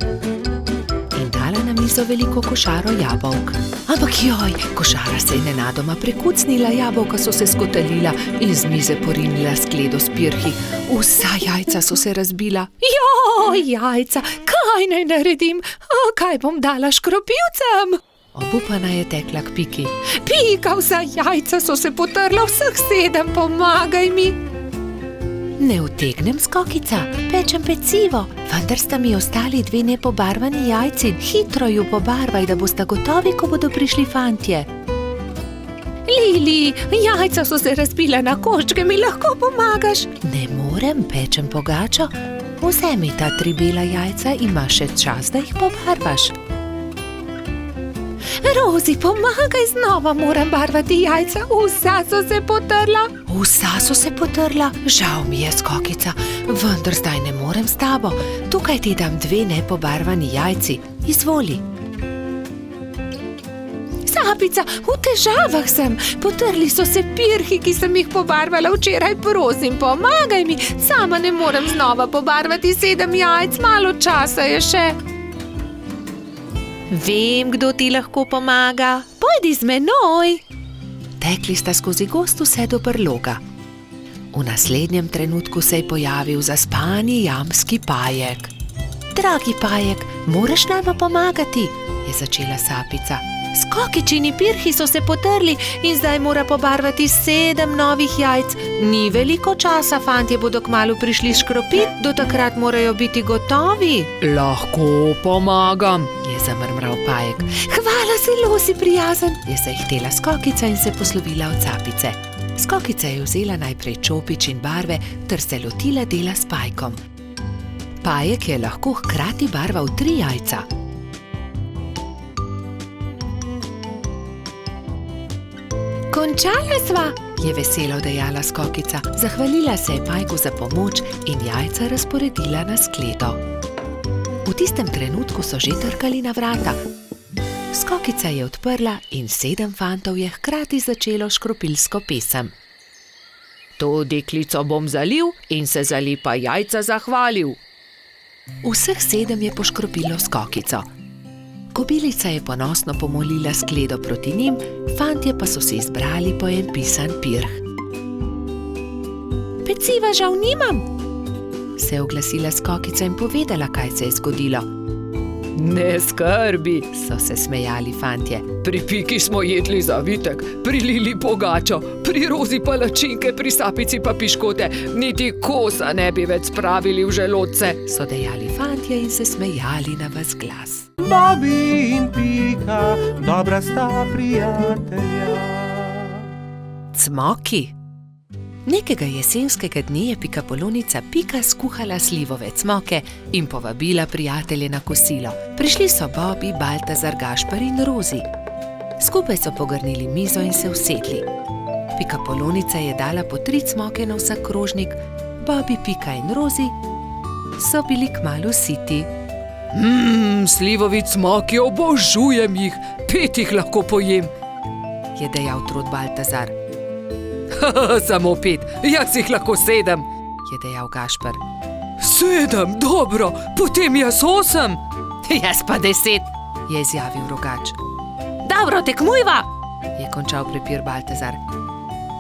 In dala na mizo veliko košaro jabolk. Ampak joj, košara se je nenadoma prekucnila, jabolka so se skotalila in z mize porinila skledo s pirhi. Vsa jajca so se razbila. Joj, jajca, kaj naj naredim? Kaj bom dala škropivcem? Obupana je tekla k Piki. Pika, vsa jajca so se potrla, vseh 7, pomagaj mi. Ne utegnem, Skokica, pečem pecivo, vendar sta mi ostali 2 nepobarvani jajci. Hitro ju pobarvaj, da boste gotovi, ko bodo prišli fantje. Lili, jajca so se razbila na koščke, mi lahko pomagaš? Ne morem, pečem pogačo. Vzemi ta 3 bela jajca, imaš še čas, da jih pobarvaš. Rozi, pomagaj, znova moram barvati jajca, vsa so se potrla. Vsa so se potrla? Žal mi je, Skokica, vendar zdaj ne morem s tabo. Tukaj ti dam 2 nepobarvani jajci, izvoli. Sapica, v težavah sem, potrli so se pirhi, ki sem jih pobarvala včeraj, prosim, pomagaj mi, sama ne morem znova pobarvati 7 jajc, malo časa je še. Vem, kdo ti lahko pomaga. Pojdi z menoj. Tekli sta skozi gost vse do brloga. V naslednjem trenutku se je pojavil zaspani jamski Pajek. Dragi Pajek, moraš nama pomagati, je začela Sapica. Skokičini pirhi so se potrli in zdaj mora pobarvati 7 novih jajc. Ni veliko časa, fantje bodo kmalu prišli škropit, do takrat morajo biti gotovi. Lahko pomagam, je zamrmral Pajek. Hvala, zelo si prijazen, je zahtela Skokica in se poslovila od Sapice. Skokica je vzela najprej čopič in barve ter se lotila dela s Pajkom. Pajek je lahko hkrati barval 3 jajca. Končala sva, je veselo dejala Skokica. Zahvalila se je Pajku za pomoč in jajca razporedila na skledo. V tistem trenutku so že trkali na vrata. Skokica je odprla in 7 fantov je hkrati začelo škropilsko pesem. To deklico bom zalil in se za lepa jajca zahvalil. Vseh 7 je poškropilo Skokico. Kobilica je ponosno pomolila skledo proti njim, fantje pa so se izbrali po en pisan pirh. Peciva žal nimam, se je oglasila Skokica in povedala, kaj se je zgodilo. Ne skrbi, so se smejali fantje. Pri Piki smo jedli zavitek, pri Lili pogačo, pri Rozi palačinke, pri Sapici pa piškote, niti kosa ne bi več spravili v želodce, so dejali fantje in se smejali na ves glas. Bobi in Pika, dobra sta prijatelja. Cmoki. Nekega jesenskega dne je pikapolonica Pika skuhala slivove cmoke in povabila prijatelje na kosilo. Prišli so Bobi, Baltazar, Gašper in Rozi. Skupaj so pogrnili mizo in se usedli. Pikapolonica je dala po 3 cmoke na vsak krožnik, Bobi, Pika in Rozi so bili kmalu siti. Slivovi cmoki, obožujem jih, 5 jih lahko pojem, je dejal trod Baltazar. Samo 5, jaz jih lahko 7, je dejal Gašper. 7, dobro, potem jaz 8. Jaz pa 10, je izjavil Rogač. Dobro, tekmujva, je končal prepir Baltazar.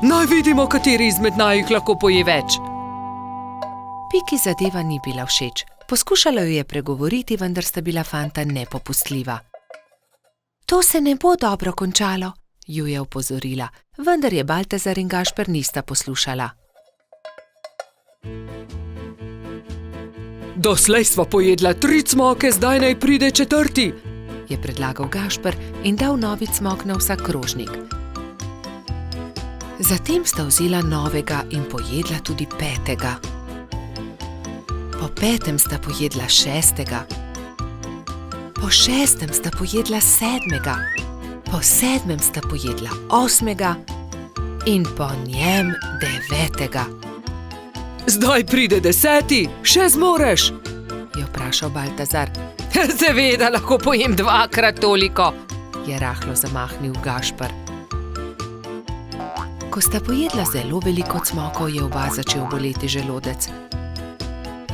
Naj vidimo, kateri izmed naju lahko poje več. Piki zadeva ni bila všeč. Poskušala jo je pregovoriti, vendar sta bila fanta nepopustljiva. To se ne bo dobro končalo, ju je opozorila, vendar je Baltazar in Gašper nista poslušala. Doslej sva pojedla 3 cmoke, zdaj naj pride 4, je predlagal Gašper in dal novi cmok na vsak krožnik. Zatem sta vzela novega in pojedla tudi 5. Po 5. sta pojedla 6. Po 6. sta pojedla 7. Po 7. sta pojedla 8. in po njem 9. Zdaj pride 10, še zmoreš, je vprašal Baltazar. Seveda lahko pojem 2-krat toliko, je rahlo zamahnil Gašper. Ko sta pojedla zelo veliko cmokov, je oba začel boleti želodec.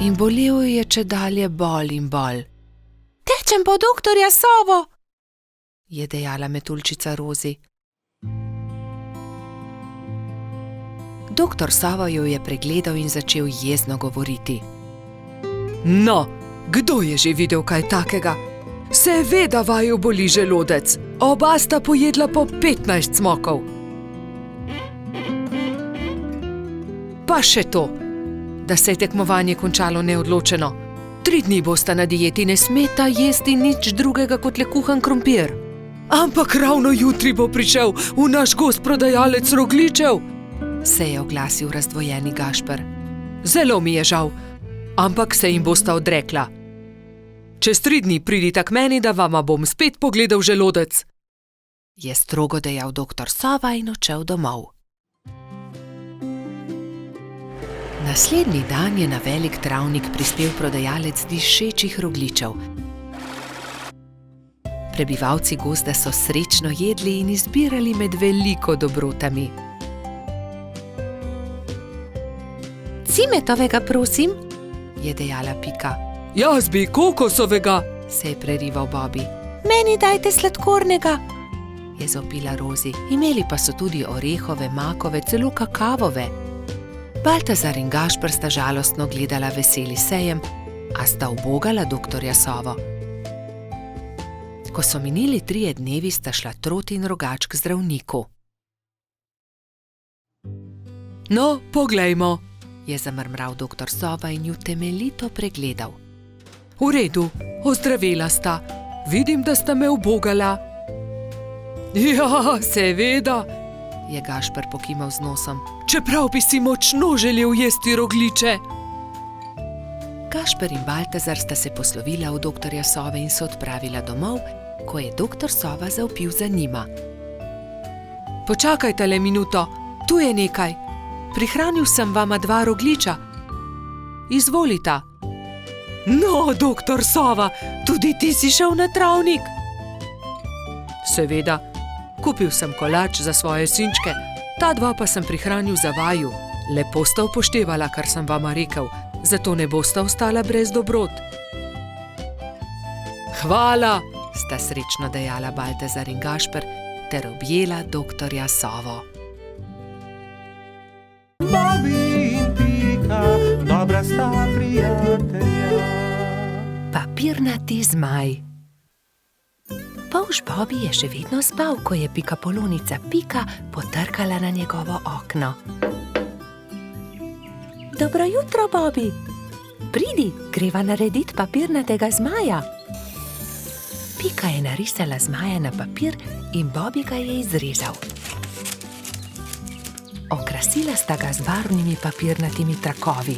In bolel je čedalje bolj in bolj. Tečem po doktorja Sovo, je dejala metuljčica Rozi. Doktor Sova jo je pregledal in začel jezno govoriti. No, kdo je že videl kaj takega? Seveda vaju boli želodec. Oba sta pojedla po 15 cmokov. Pa še to, da se je tekmovanje končalo neodločeno. 3 dni bosta na dieti, ne smeta jesti nič drugega kot le kuhan krompir. Ampak ravno jutri bo prišel v naš gozd prodajalec rogljičev, se je oglasil razdvojeni Gašper. Zelo mi je žal, ampak se jim bosta odrekla. Čez 3 dni pridita k meni, da vama bom spet pogledal želodec, je strogo dejal doktor Sova in odšel domov. Naslednji dan je na velik travnik prispel prodajalec dišečih rogljičev. Prebivalci gozda so srečno jedli in izbirali med veliko dobrotami. Cimetovega, prosim, je dejala Pika. Jaz bi kokosovega, se je prerival Bobby. Meni dajte sladkornega, je zopila Rozi. Imeli pa so tudi orehove, makove, celo kakavove. Baltazar in Gašper sta žalostno gledala veseli sejem, a sta ubogala doktorja Sovo. Ko so minili 3 dnevi, sta šla Troti in Rogač k zdravniku. No, poglejmo, je zamrmral doktor Sova in ju temeljito pregledal. V redu, ozdravela sta. Vidim, da sta me ubogala. Ja, seveda, je Gašper pokimal z nosom. Čeprav bi si močno želel jesti rogljiče. Gašper in Baltazar sta se poslovila od doktorja Sove in se odpravila domov, ko je doktor Sova zavpil za njima. Počakajte le minuto, tu je nekaj. Prihranil sem vama 2 rogljiča. Izvolita. No, doktor Sova, tudi ti si šel na travnik? Seveda, kupil sem kolač za svoje sinčke, ta 2 pa sem prihranil za vaju. Lepo sta upoštevala, kar sem vama rekel, zato ne bosta ostala brez dobrot. Hvala, sta srečno dejala Baltazar in Gašper ter objela doktorja Sovo. Bobby in Pika, dobra sta prijatelja. Papirnati zmaj. Polž Bobby je še vedno spal, ko je pikapolonica Pika potrkala na njegovo okno. Dobro jutro, Bobby. Pridi, greva narediti papirnatega zmaja. Pika je narisala zmaja na papir in Bobby ga je izrezal. Okrasila sta ga z barvnimi papirnatimi trakovi.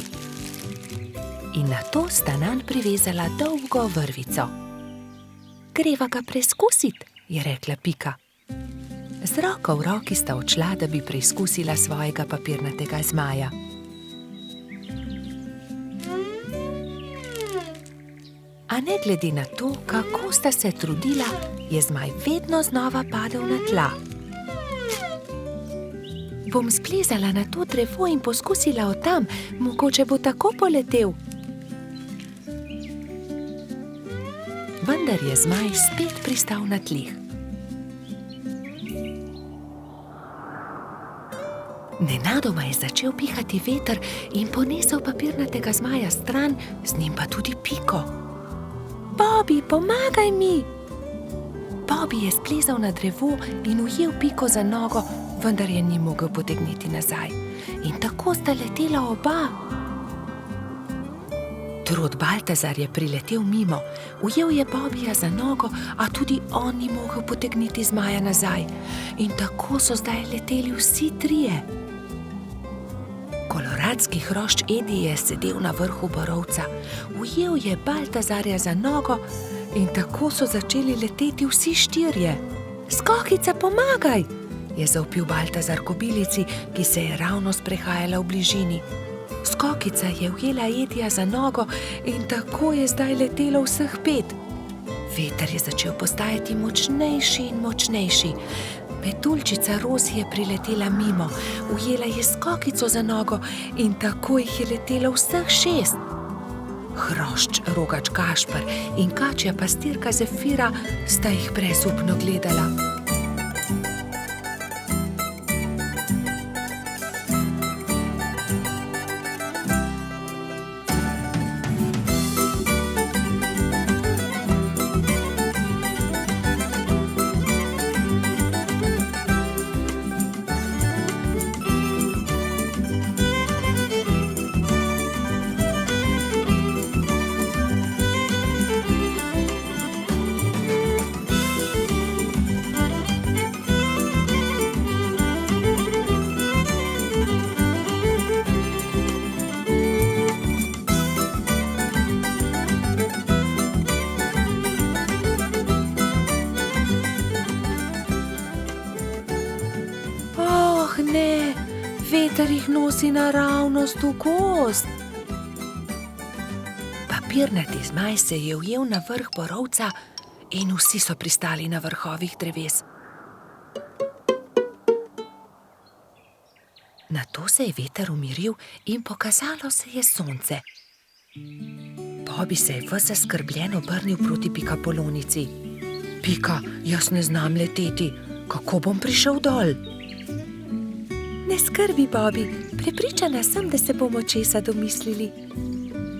In nato sta nanj privezala dolgo vrvico. Greva ga preizkusit, je rekla Pika. Z roko v roki sta odšla, da bi preizkusila svojega papirnatega zmaja. A ne glede na to, kako sta se trudila, je zmaj vedno znova padel na tla. Bom splezala na to drevo in poskusila od tam, mogoče bo tako poletel. Vendar je zmaj spet pristal na tleh. Nenadoma je začel pihati veter in ponesel papirnatega zmaja stran, z njim pa tudi Piko. Bobby, pomagaj mi! Bobby je splezal na drevo in ujel Piko za nogo, vendar je ni mogel potegniti nazaj. In tako sta letela oba. Trod Baltazar je priletel mimo, ujel je Bobija za nogo, a tudi on ni mogel potegniti zmaja nazaj. In tako so zdaj leteli vsi trije. Koloradski hrošč Edi je sedel na vrhu borovca, ujel je Baltazarja za nogo in tako so začeli leteti vsi štirje. Skokica, pomagaj, je zavpil Baltazar kobilici, ki se je ravno sprehajala v bližini. Skokica je ujela Edija za nogo in tako je zdaj letelo vseh 5. Veter je začel postajati močnejši in močnejši. Metuljčica Rozi je priletela mimo, ujela je Skokico za nogo in tako jih je letelo vseh 6. Hrošč Rogač Gašper in kačja pastirka Zefira sta jih brezupno gledala. Ne, veter jih nosi naravnost v gozd. Papirnati zmaj se je ujel na vrh borovca in vsi so pristali na vrhovih dreves. Nato se je veter umiril in pokazalo se je sonce. Bobi se je ves zaskrbljen obrnil proti pikapolonici. Pika, jaz ne znam leteti, kako bom prišel dol? Ne skrbi, Bobi, prepričana sem, da se bomo česa domislili.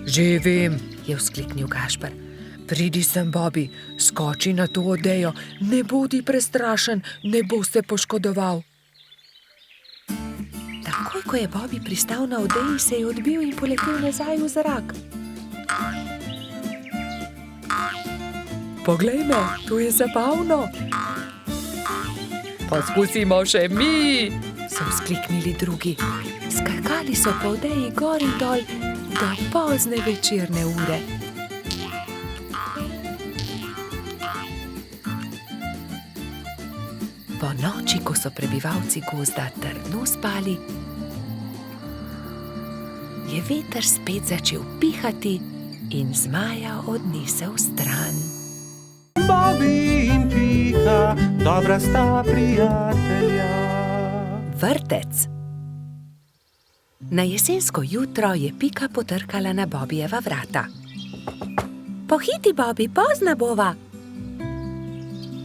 Že vem, je vzkliknil Gašper. pridi sem, Bobi, skoči na to odejo, ne bodi prestrašen, ne bo se poškodoval. Takoj, ko je Bobi pristal na odeji, se je odbil in poletel nazaj v zrak. Poglej me, to je zabavno. Pa spustimo še mi, so vzkliknili drugi. Skakali so po odeji gor in dol do pozne večerne ure. Po noči, ko so prebivalci gozda trdno spali, je veter spet začel pihati in zmaja odnesel stran. Bobi in Pika, dobra sta prijatelja. Vrtec. Na jesensko jutro je Pika potrkala na Bobijeva vrata. Pohiti, Bobi, pozna bova.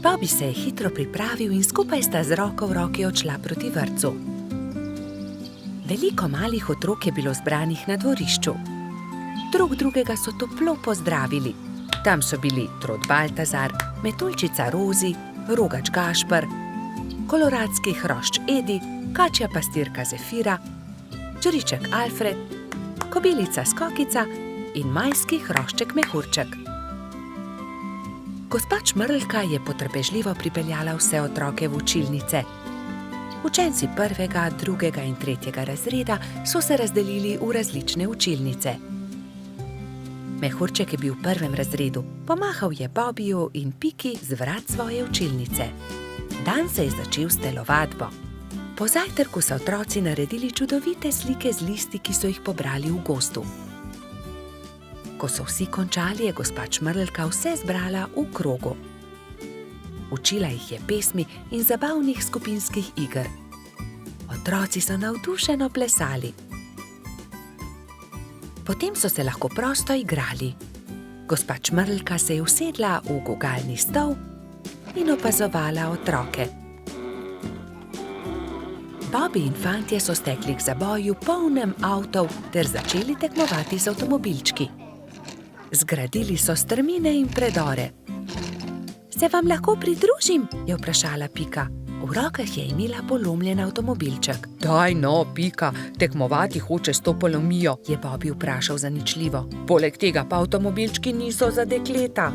Bobi se je hitro pripravil in skupaj sta z roko v roki odšla proti vrtcu. Veliko malih otrok je bilo zbranih na dvorišču. Drug drugega so toplo pozdravili. Tam so bili Trod Baltazar, Metuljčica Rozi, Rogač Gašper, Koloradski hrošč Edi, kačja pastirka Zefira, čriček Alfred, kobilica Skokica in majski hrošček Mehurček. Gospa Čmrlka je potrpežljivo pripeljala vse otroke v učilnice. Učenci 1., 2. in 3. razreda so se razdelili v različne učilnice. Mehurček je bil v 1. razredu, pomahal je Bobiju in Piki z vrat svoje učilnice. Dan se je začel s telovadbo. Po zajtrku so otroci naredili čudovite slike z listi, ki so jih pobrali v gozdu. Ko so vsi končali, je gospa Čmrlka vse zbrala v krogu. Učila jih je pesmi in zabavnih skupinskih iger. Otroci so navdušeno plesali. Potem so se lahko prosto igrali. Gospa Čmrlka se je usedla v gugalni stol in opazovala otroke. Bobi in fantje so stekli k zaboju polnem avtov ter začeli tekmovati z avtomobilčki. Zgradili so strmine in predore. Se vam lahko pridružim? Je vprašala Pika. V rokah je imela polomljen avtomobilček. Daj no, Pika, tekmovati hoče s to polomijo, je Bobby vprašal zaničljivo. Poleg tega pa avtomobilčki niso za dekleta.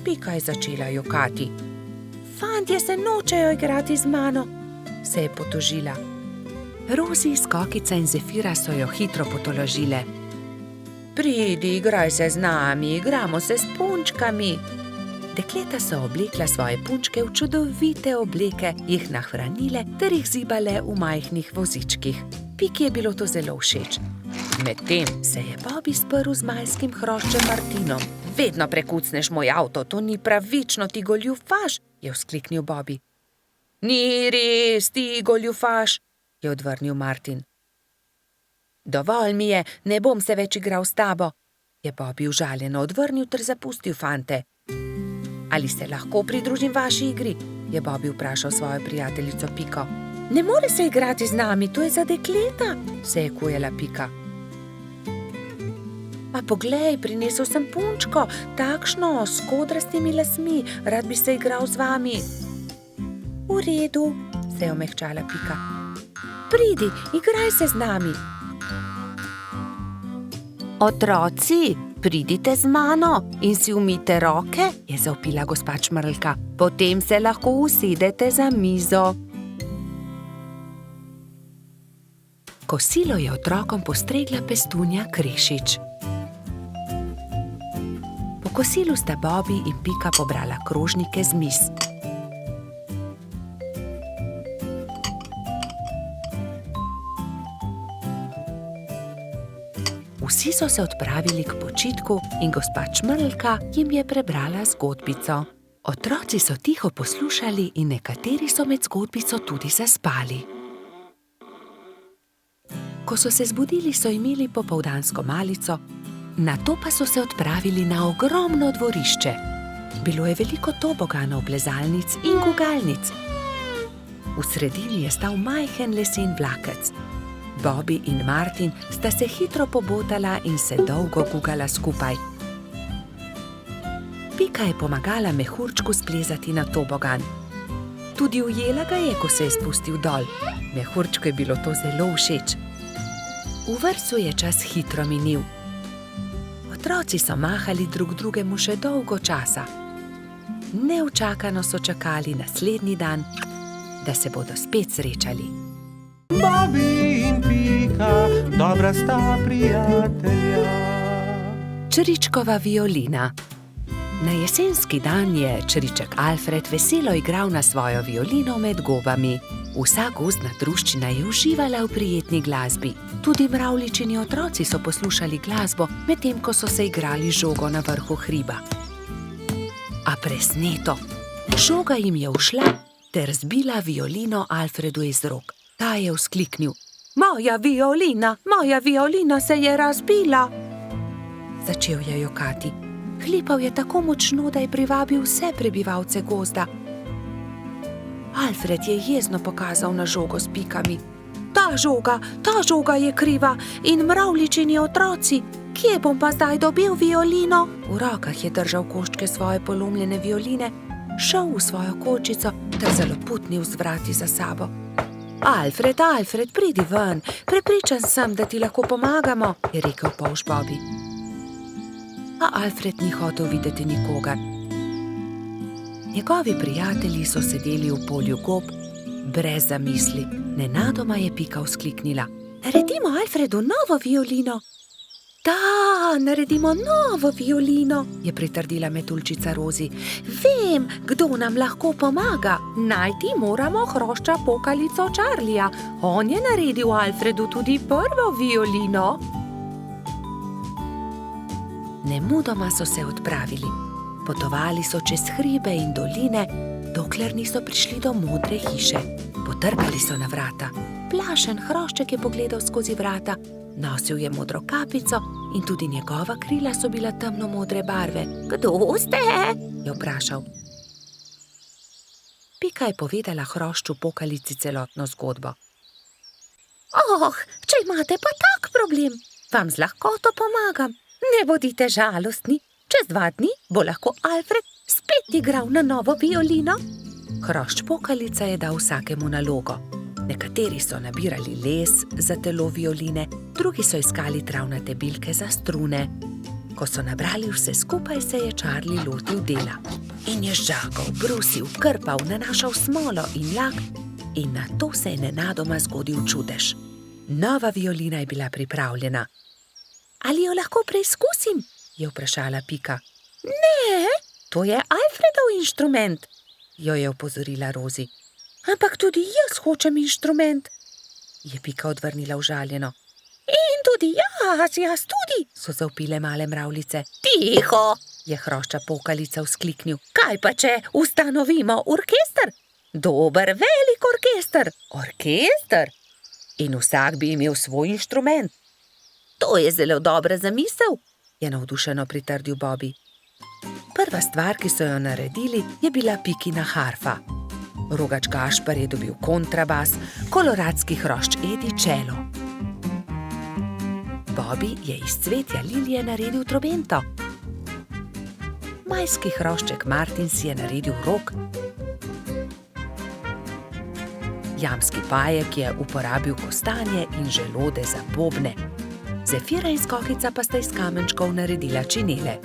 Pika je začela jokati. Fantje se nočejo igrati z mano, se je potožila. Rozi, Skokica in Zefira so jo hitro potolažile. Pridi, igraj se z nami, igramo se s punčkami. Dekleta so oblekla svoje punčke v čudovite obleke, jih nahranile ter jih zibale v majhnih vozičkih. Piki je bilo to zelo všeč. Medtem Se je Bobby sprl z majskim hroščem Martinom. vedno prekucneš moj avto, to ni pravično, ti goljufaš, je vzkliknil Bobby. Ni res, ti goljufaš, je odvrnil Martin. Dovolj mi je, ne bom se več igral s tabo, je Bobby užaljeno odvrnil ter zapustil fante. Ali se lahko pridružim vaši igri, je Bobby vprašal svojo prijateljico Piko. Ne more se igrati z nami, to je za dekleta, se je kujala Pika. A poglej, prinesel sem punčko, takšno, s kodrastimi lasmi, rad bi se igral z vami. V redu, se je omehčala Pika. Pridi, igraj se z nami. Otroci, pridite z mano in si umijte roke, je zavpila gospa Čmrlka. Potem se lahko usedete za mizo. Kosilo je otrokom postregla pestunja Krešič. Po kosilu sta Bobby in Pika pobrala krožnike z miz. Vsi so se odpravili k počitku in gospa Čmrlka jim je prebrala zgodbico. Otroci so tiho poslušali in nekateri so med zgodbico tudi zaspali. Ko so se zbudili, so imeli popoldansko malico, nato pa so se odpravili na ogromno dvorišče. Bilo je veliko toboganov, plezalnic in gugalnic. V sredini je stal majhen lesen vlakec. Bobby in Martin sta se hitro pobotala in se dolgo gugala skupaj. Pika je pomagala mehurčku splezati na tobogan. Tudi ujela ga je, ko se je spustil dol. Mehurčku je bilo to zelo všeč. V vrtcu je čas hitro minil. Otroci so mahali drug drugemu še dolgo časa. Neučakano so čakali naslednji dan, da se bodo spet srečali. Bobby in Pika, dobra sta prijatelja. Čričkova violina. Na jesenski dan je čriček Alfred veselo igral na svojo violino med gobami. Vsa gozdna druščina je uživala v prijetni glasbi. Tudi mravljičini otroci so poslušali glasbo, medtem ko so se igrali žogo na vrhu hriba. A presneto, žoga jim je ušla ter zbila violino Alfredu iz rok. Ta je vzkliknil: moja violina se je razbila! Začel je jokati. Hlipal je tako močno, da je privabil vse prebivalce gozda. Alfred je jezno pokazal na žogo s pikami. Ta žoga je kriva in mravljičini otroci. Kje bom pa zdaj dobil violino? V rokah je držal koščke svoje polomljene violine, šel v svojo kočico ter zaloputnil z vrati za sabo. Alfred, pridi ven, prepričan sem, da ti lahko pomagamo, je rekel polž Bobby. A Alfred ni hotel videti nikogar. Njegovi prijatelji so sedeli v polju gob, brez zamisli. Nenadoma je Pika vzkliknila: naredimo Alfredu novo violino! Da, naredimo novo violino, je pritrdila metuljčica Rozi. Vem, kdo nam lahko pomaga. Najti moramo hrošča pokalico Charlija. On je naredil Alfredu tudi prvo violino. Nemudoma so se odpravili. Potovali so čez hribe in doline, dokler niso prišli do modre hiše. Potrkali so na vrata. Plašen hrošček je pogledal skozi vrata. Nosil je modro kapico in tudi njegova krila so bila temno-modre barve. Kdo ste? Je vprašal. Pika je povedala hrošču pokalici celotno zgodbo. Če imate pa tak problem, vam z lahkoto pomagam. Ne bodite žalostni, čez 2 dni bo lahko Alfred spet igral na novo violino. Hrošč Pokalica je dal vsakemu nalogo. Nekateri so nabirali les za telo violine, drugi so iskali travnate bilke za strune. Ko so nabrali vse skupaj, se je Charlie lotil dela. In je žagal, brusil, krpal, nanašal smolo in lak in nato se je nenadoma zgodil čudež. Nova violina je bila pripravljena. Ali jo lahko preizkusim? Je vprašala Pika. Ne, to je Alfredov inštrument, jo je opozorila Rozi. Ampak tudi jaz hočem inštrument, je Pika odvrnila užaljeno. In tudi jaz tudi, so zavpile male mravljice. Tiho, je hrošča Pokalica vzkliknil. Kaj pa če ustanovimo orkester? Dober, velik orkester. Orkester? In vsak bi imel svoj inštrument. To je zelo dobra zamisel, je navdušeno pritrdil Bobby. Prva stvar, ki so jo naredili, je bila Pikina harfa. Rogač Gašper je dobil kontrabas, koloradski hrošč Edi čelo. Bobby je iz cvetja lilije naredil trobento. Majski hrošček Martin si je naredil rog. Jamski pajek je uporabil kostanje in želode za bobne. Zefira in Skokica pa sta iz kamenčkov naredila činele.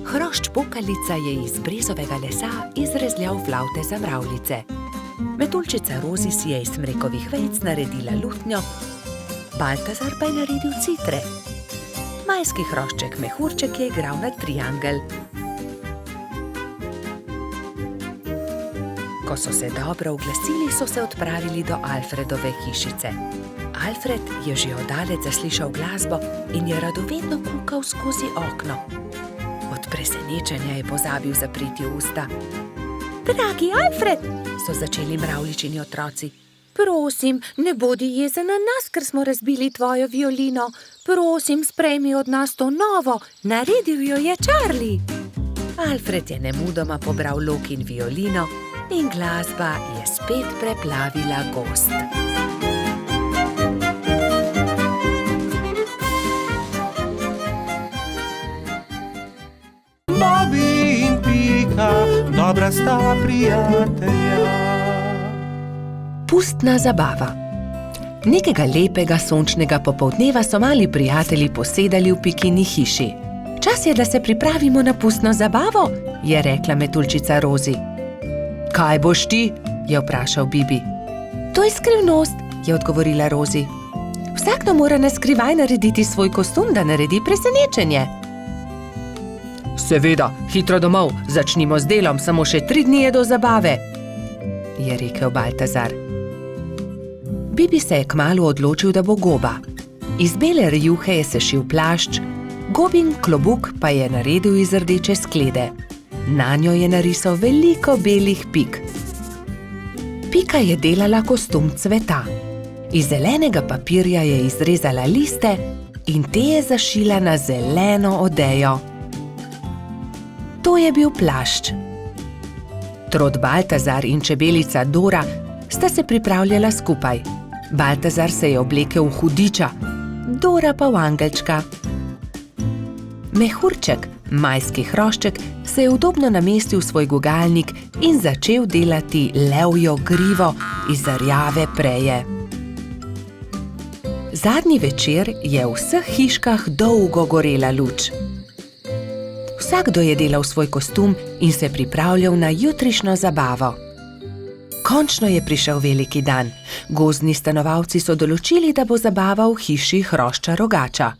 Hrošč Pokalica je iz brezovega lesa izrezljal flavte za mravljice. Metuljčica Rozi si je iz smrekovih vejic naredila lutnjo, Baltazar pa je naredil citre. Majski hrošček Mehurček je igral na triangel. Ko so se dobro oglasili, so se odpravili do Alfredove hišice. Alfred je že oddaleč zaslišal glasbo in je radovedno kukal skozi okno. Od presenečenja je pozabil zapreti usta. Dragi Alfred, so začeli mravljičini otroci. Prosim, ne bodi jezen na nas, ker smo razbili tvojo violino. Prosim, sprejmi od nas to novo. Naredil jo je Charlie. Alfred je nemudoma pobral lok in violino in glasba je spet preplavila gozd. Bobby in Pika, dobra sta prijatelja. Pustna zabava. Nekega lepega sončnega popoldneva so mali prijatelji posedali v Pikini hiši. Čas je, da se pripravimo na pustno zabavo, je rekla metuljčica Rozi. Kaj boš ti? Je vprašal Bibi. To je skrivnost, je odgovorila Rozi. Vsakdo mora na skrivaj narediti svoj kostum, da naredi presenečenje. Seveda, hitro domov, začnimo z delom, samo še 3 dni je do zabave, je rekel Baltazar. Bibi se je kmalu odločil, da bo goba. Iz bele rjuhe je sešil plašč, Gobin klobuk pa je naredil iz rdeče sklede. Nanjo je narisal veliko belih pik. Pika je delala kostum cveta. Iz zelenega papirja je izrezala liste in te je zašila na zeleno odejo. To je bil plašč. Trod Baltazar in čebelica Dora sta se pripravljala skupaj. Baltazar se je oblekel v hudiča, Dora pa v angelčka. Mehurček, majski hrošček, se je udobno namestil v svoj gugalnik in začel delati levjo grivo iz rjave preje. Zadnji večer je v vseh hiškah dolgo gorela luč. Vsakdo je delal svoj kostum in se pripravljal na jutrišnjo zabavo. Končno je prišel veliki dan. Gozdni stanovalci so določili, da bo zabava v hiši hrošča Rogača.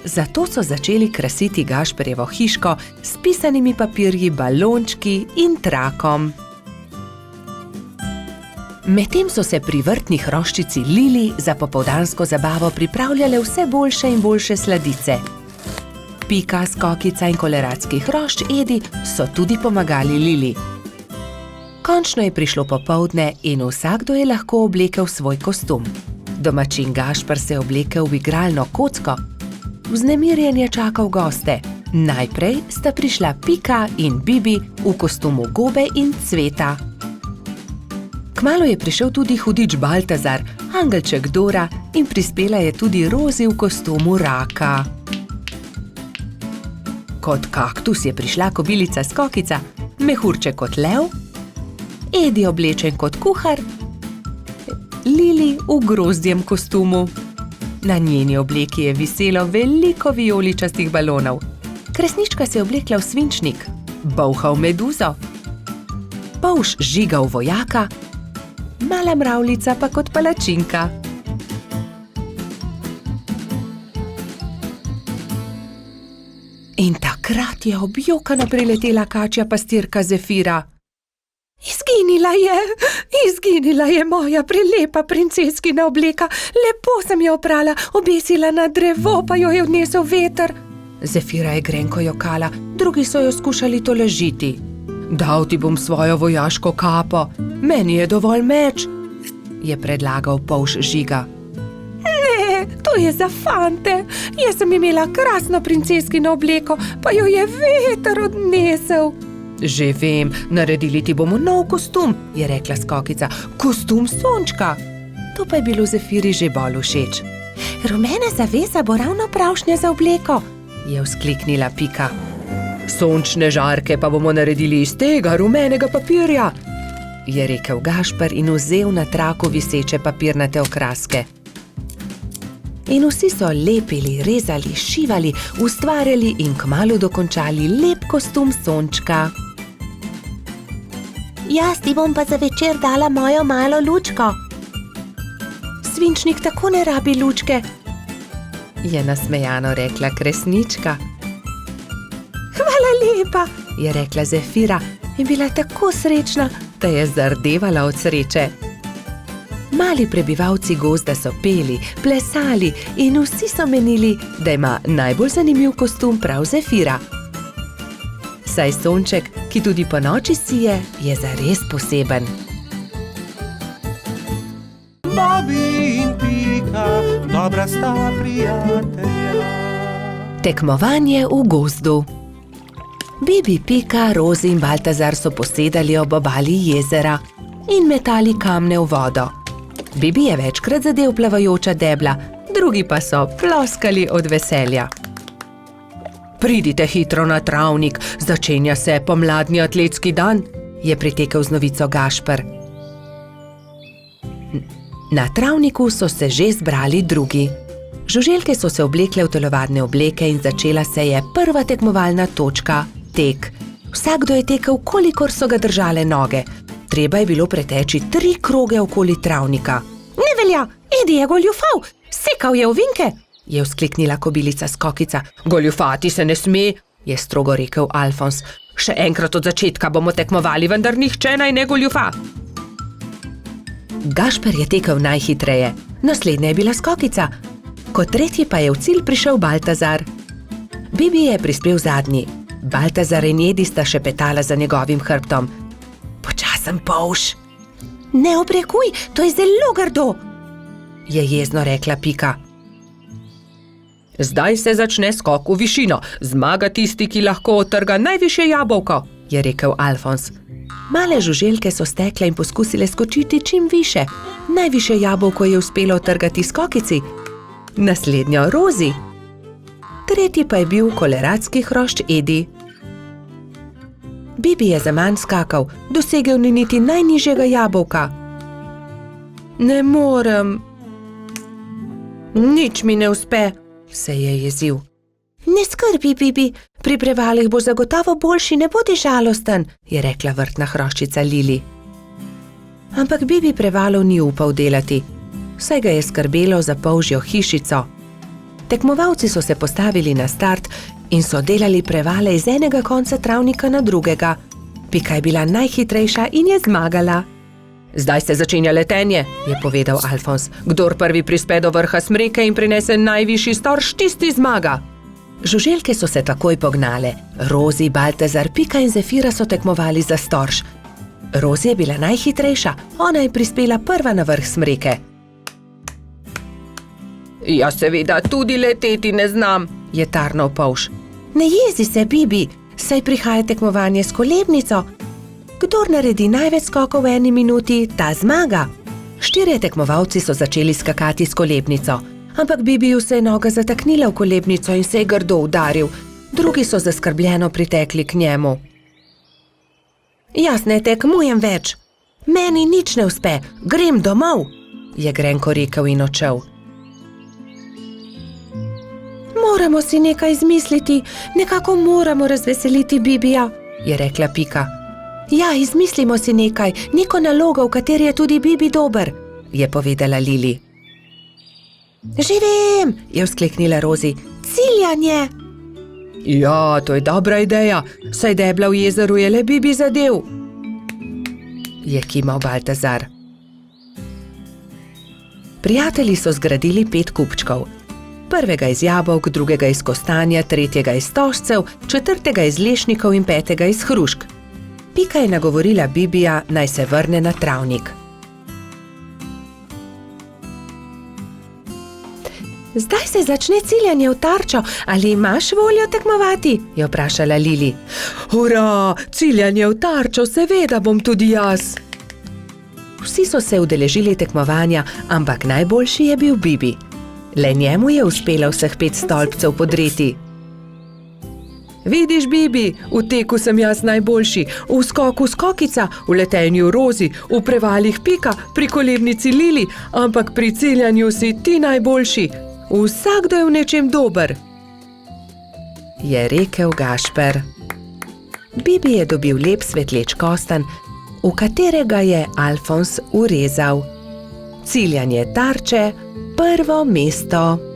Zato so začeli krasiti Gašperjevo hiško s pisanimi papirji, balončki in trakom. Medtem so se pri vrtni hroščici Lili za popoldansko zabavo pripravljale vse boljše in boljše sladice. Pika, Skokica in koloradski hrošč Edi so tudi pomagali Lili. Končno je prišlo popoldne in vsakdo je lahko oblekel svoj kostum. Domačin Gašper se je oblekel v igralno kocko. Vznemirjen je čakal goste. Najprej sta prišla Pika in Bibi v kostumu gobe in cveta. Kmalu je prišel tudi hudič Baltazar, angelček Dora in prispela je tudi Rozi v kostumu raka. Kot kaktus je prišla kobilica Skokica, Mehurček kot lev, Edi oblečen kot kuhar, Lili v grozdjem kostumu. Na njeni obleki je viselo veliko vijoličastih balonov. Kresnička se je oblekla v svinčnik, Bolha v meduzo, Polž Žiga v vojaka, Mala mravljica pa kot palačinka. In takrat je objokano priletela kačja pastirka Zefira. Izginila je moja prelepa princeskina obleka. Lepo sem jo oprala, obesila na drevo, pa jo je odnesel veter. Zefira je grenko jokala, drugi so jo skušali tolažiti. Dal ti bom svojo vojaško kapo, meni je dovolj meč, je predlagal Polž Žiga. Ne, to je za fante. Jaz sem imela krasno princeskino obleko, pa jo je veter odnesel. Že vem, naredili ti bomo nov kostum, je rekla Skokica. Kostum sončka. To pa je bilo Zefiri že bolj všeč. Rumena zavesa bo ravno pravšnja za obleko, je vzkliknila Pika. Sončne žarke pa bomo naredili iz tega rumenega papirja, je rekel Gašper in vzel na traku viseče papirnate okraske. In vsi so lepili, rezali, šivali, ustvarjali in kmalu dokončali lep kostum sončka. Jaz ti bom pa za večer dala mojo malo lučko. Svinčnik tako ne rabi lučke, je nasmejano rekla Kresnička. Hvala lepa, je rekla Zefira in bila tako srečna, da je zardevala od sreče. Mali prebivalci gozda so peli, plesali in vsi so menili, da ima najbolj zanimiv kostum prav Zefira. Saj sonček, ki tudi po noči sije, je zares poseben. Bobi in Pika, dobra sta prijatelja. Tekmovanje v gozdu. Bibi, Pika, Rozi in Baltazar so posedali ob obali jezera in metali kamne v vodo. Bibi je večkrat zadel plavajoča debla, drugi pa so ploskali od veselja. Pridite hitro na travnik, začenja se pomladni atletski dan, je pritekel z novico Gašper. Na travniku so se že zbrali drugi. Žuželke so se oblekle v telovadne obleke in začela se je prva tekmovalna točka, tek. Vsakdo je tekel, kolikor so ga držale noge. Treba je bilo preteči 3 kroge okoli travnika. Ne velja, Edi je goljufal, sekal je ovinke, je vzkliknila kobilica Skokica. Goljufati se ne sme, je strogo rekel Alfons. Še enkrat od začetka bomo tekmovali, vendar nihče naj ne goljufa. Gašper je tekel najhitreje, naslednja je bila Skokica. Kot tretji pa je v cilj prišel Baltazar. Bibi je prispel zadnji. Baltazar in Edi sta šepetala za njegovim hrbtom. Počasen polž. Ne obrekuj, to je zelo grdo, je jezno rekla Pika. Zdaj se začne skok v višino. Zmaga tisti, ki lahko odtrga najvišje jabolko, je rekel Alfons. Male žuželke so stekle in poskusile skočiti čim više. Najvišje jabolko je uspelo odtrgati Skokici, naslednjo Rozi. Tretji pa je bil koleratski hrošč Edi. Bibi je zaman skakal, dosegel ni niti najnižjega jabolka. Ne morem. Nič mi ne uspe, se je jezil. Ne skrbi, Bibi, pri prevalih boš zagotovo boljši, ne bodi žalosten, je rekla vrtna hroščica Lili. Ampak Bibi prevalov ni upal delati, saj ga je skrbelo za polžjo hišico. Tekmovalci so se postavili na start in so delali prevale iz enega konca travnika na drugega. Pika je bila najhitrejša in je zmagala. Zdaj se začenja letenje, je povedal Alfons. Kdor prvi prispe do vrha smreke in prinese najvišji storž, tisti zmaga. Žuželke so se takoj pognale. Rozi, Baltazar, Pika in Zefira so tekmovali za storž. Rozi je bila najhitrejša, ona je prispela prva na vrh smreke. Jaz seveda tudi leteti ne znam, je tarnal polž. Ne jezi se, Bibi, saj prihaja tekmovanje s kolebnico. Kdor naredi največ skokov v 1 minuti, ta zmaga. 4 tekmovalci so začeli skakati s kolebnico, ampak Bibiju se je noga zataknila v kolebnico in se je grdo udaril. Drugi so zaskrbljeno pritekli k njemu. Jaz ne tekmujem več, Meni nič ne uspe, grem domov, je grenko rekel in odšel. Moramo si nekaj izmisliti, nekako moramo razveseliti Bibija, je rekla Pika. Ja, izmislimo si nekaj, neko nalogo, v kateri je tudi Bibi dober, je povedala Lili. Že vem, je vzkliknila Rozi, ciljanje. Ja, to je dobra ideja, saj debla v jezeru je le Bibi zadev, je kimal Baltazar. Prijatelji so zgradili 5 kupčkov. Prvega iz jabolk, drugega iz kostanja, tretjega iz stožcev, četrtega iz lešnikov in 5. iz hrušk. Pika je nagovorila Bibija, naj se vrne na travnik. Zdaj se začne ciljanje v tarčo, ali imaš voljo tekmovati? Je vprašala Lili. Hurra, ciljanje v tarčo, seveda bom tudi jaz. Vsi so se udeležili tekmovanja, ampak najboljši je bil Bibi. Le njemu je uspelo vseh 5 stolpcev podreti. Vidiš, Bibi, v teku sem jaz najboljši, v skoku skokica, v letenju Rozi, v prevalih Pika, pri kolebnici Lili, ampak pri ciljanju si ti najboljši. Vsakdo je v nečem dober, je rekel Gašper. Bibi je dobil lep svetleč kostanj, v katerega je Alfons urezal. Ciljanje tarče, prvo mesto.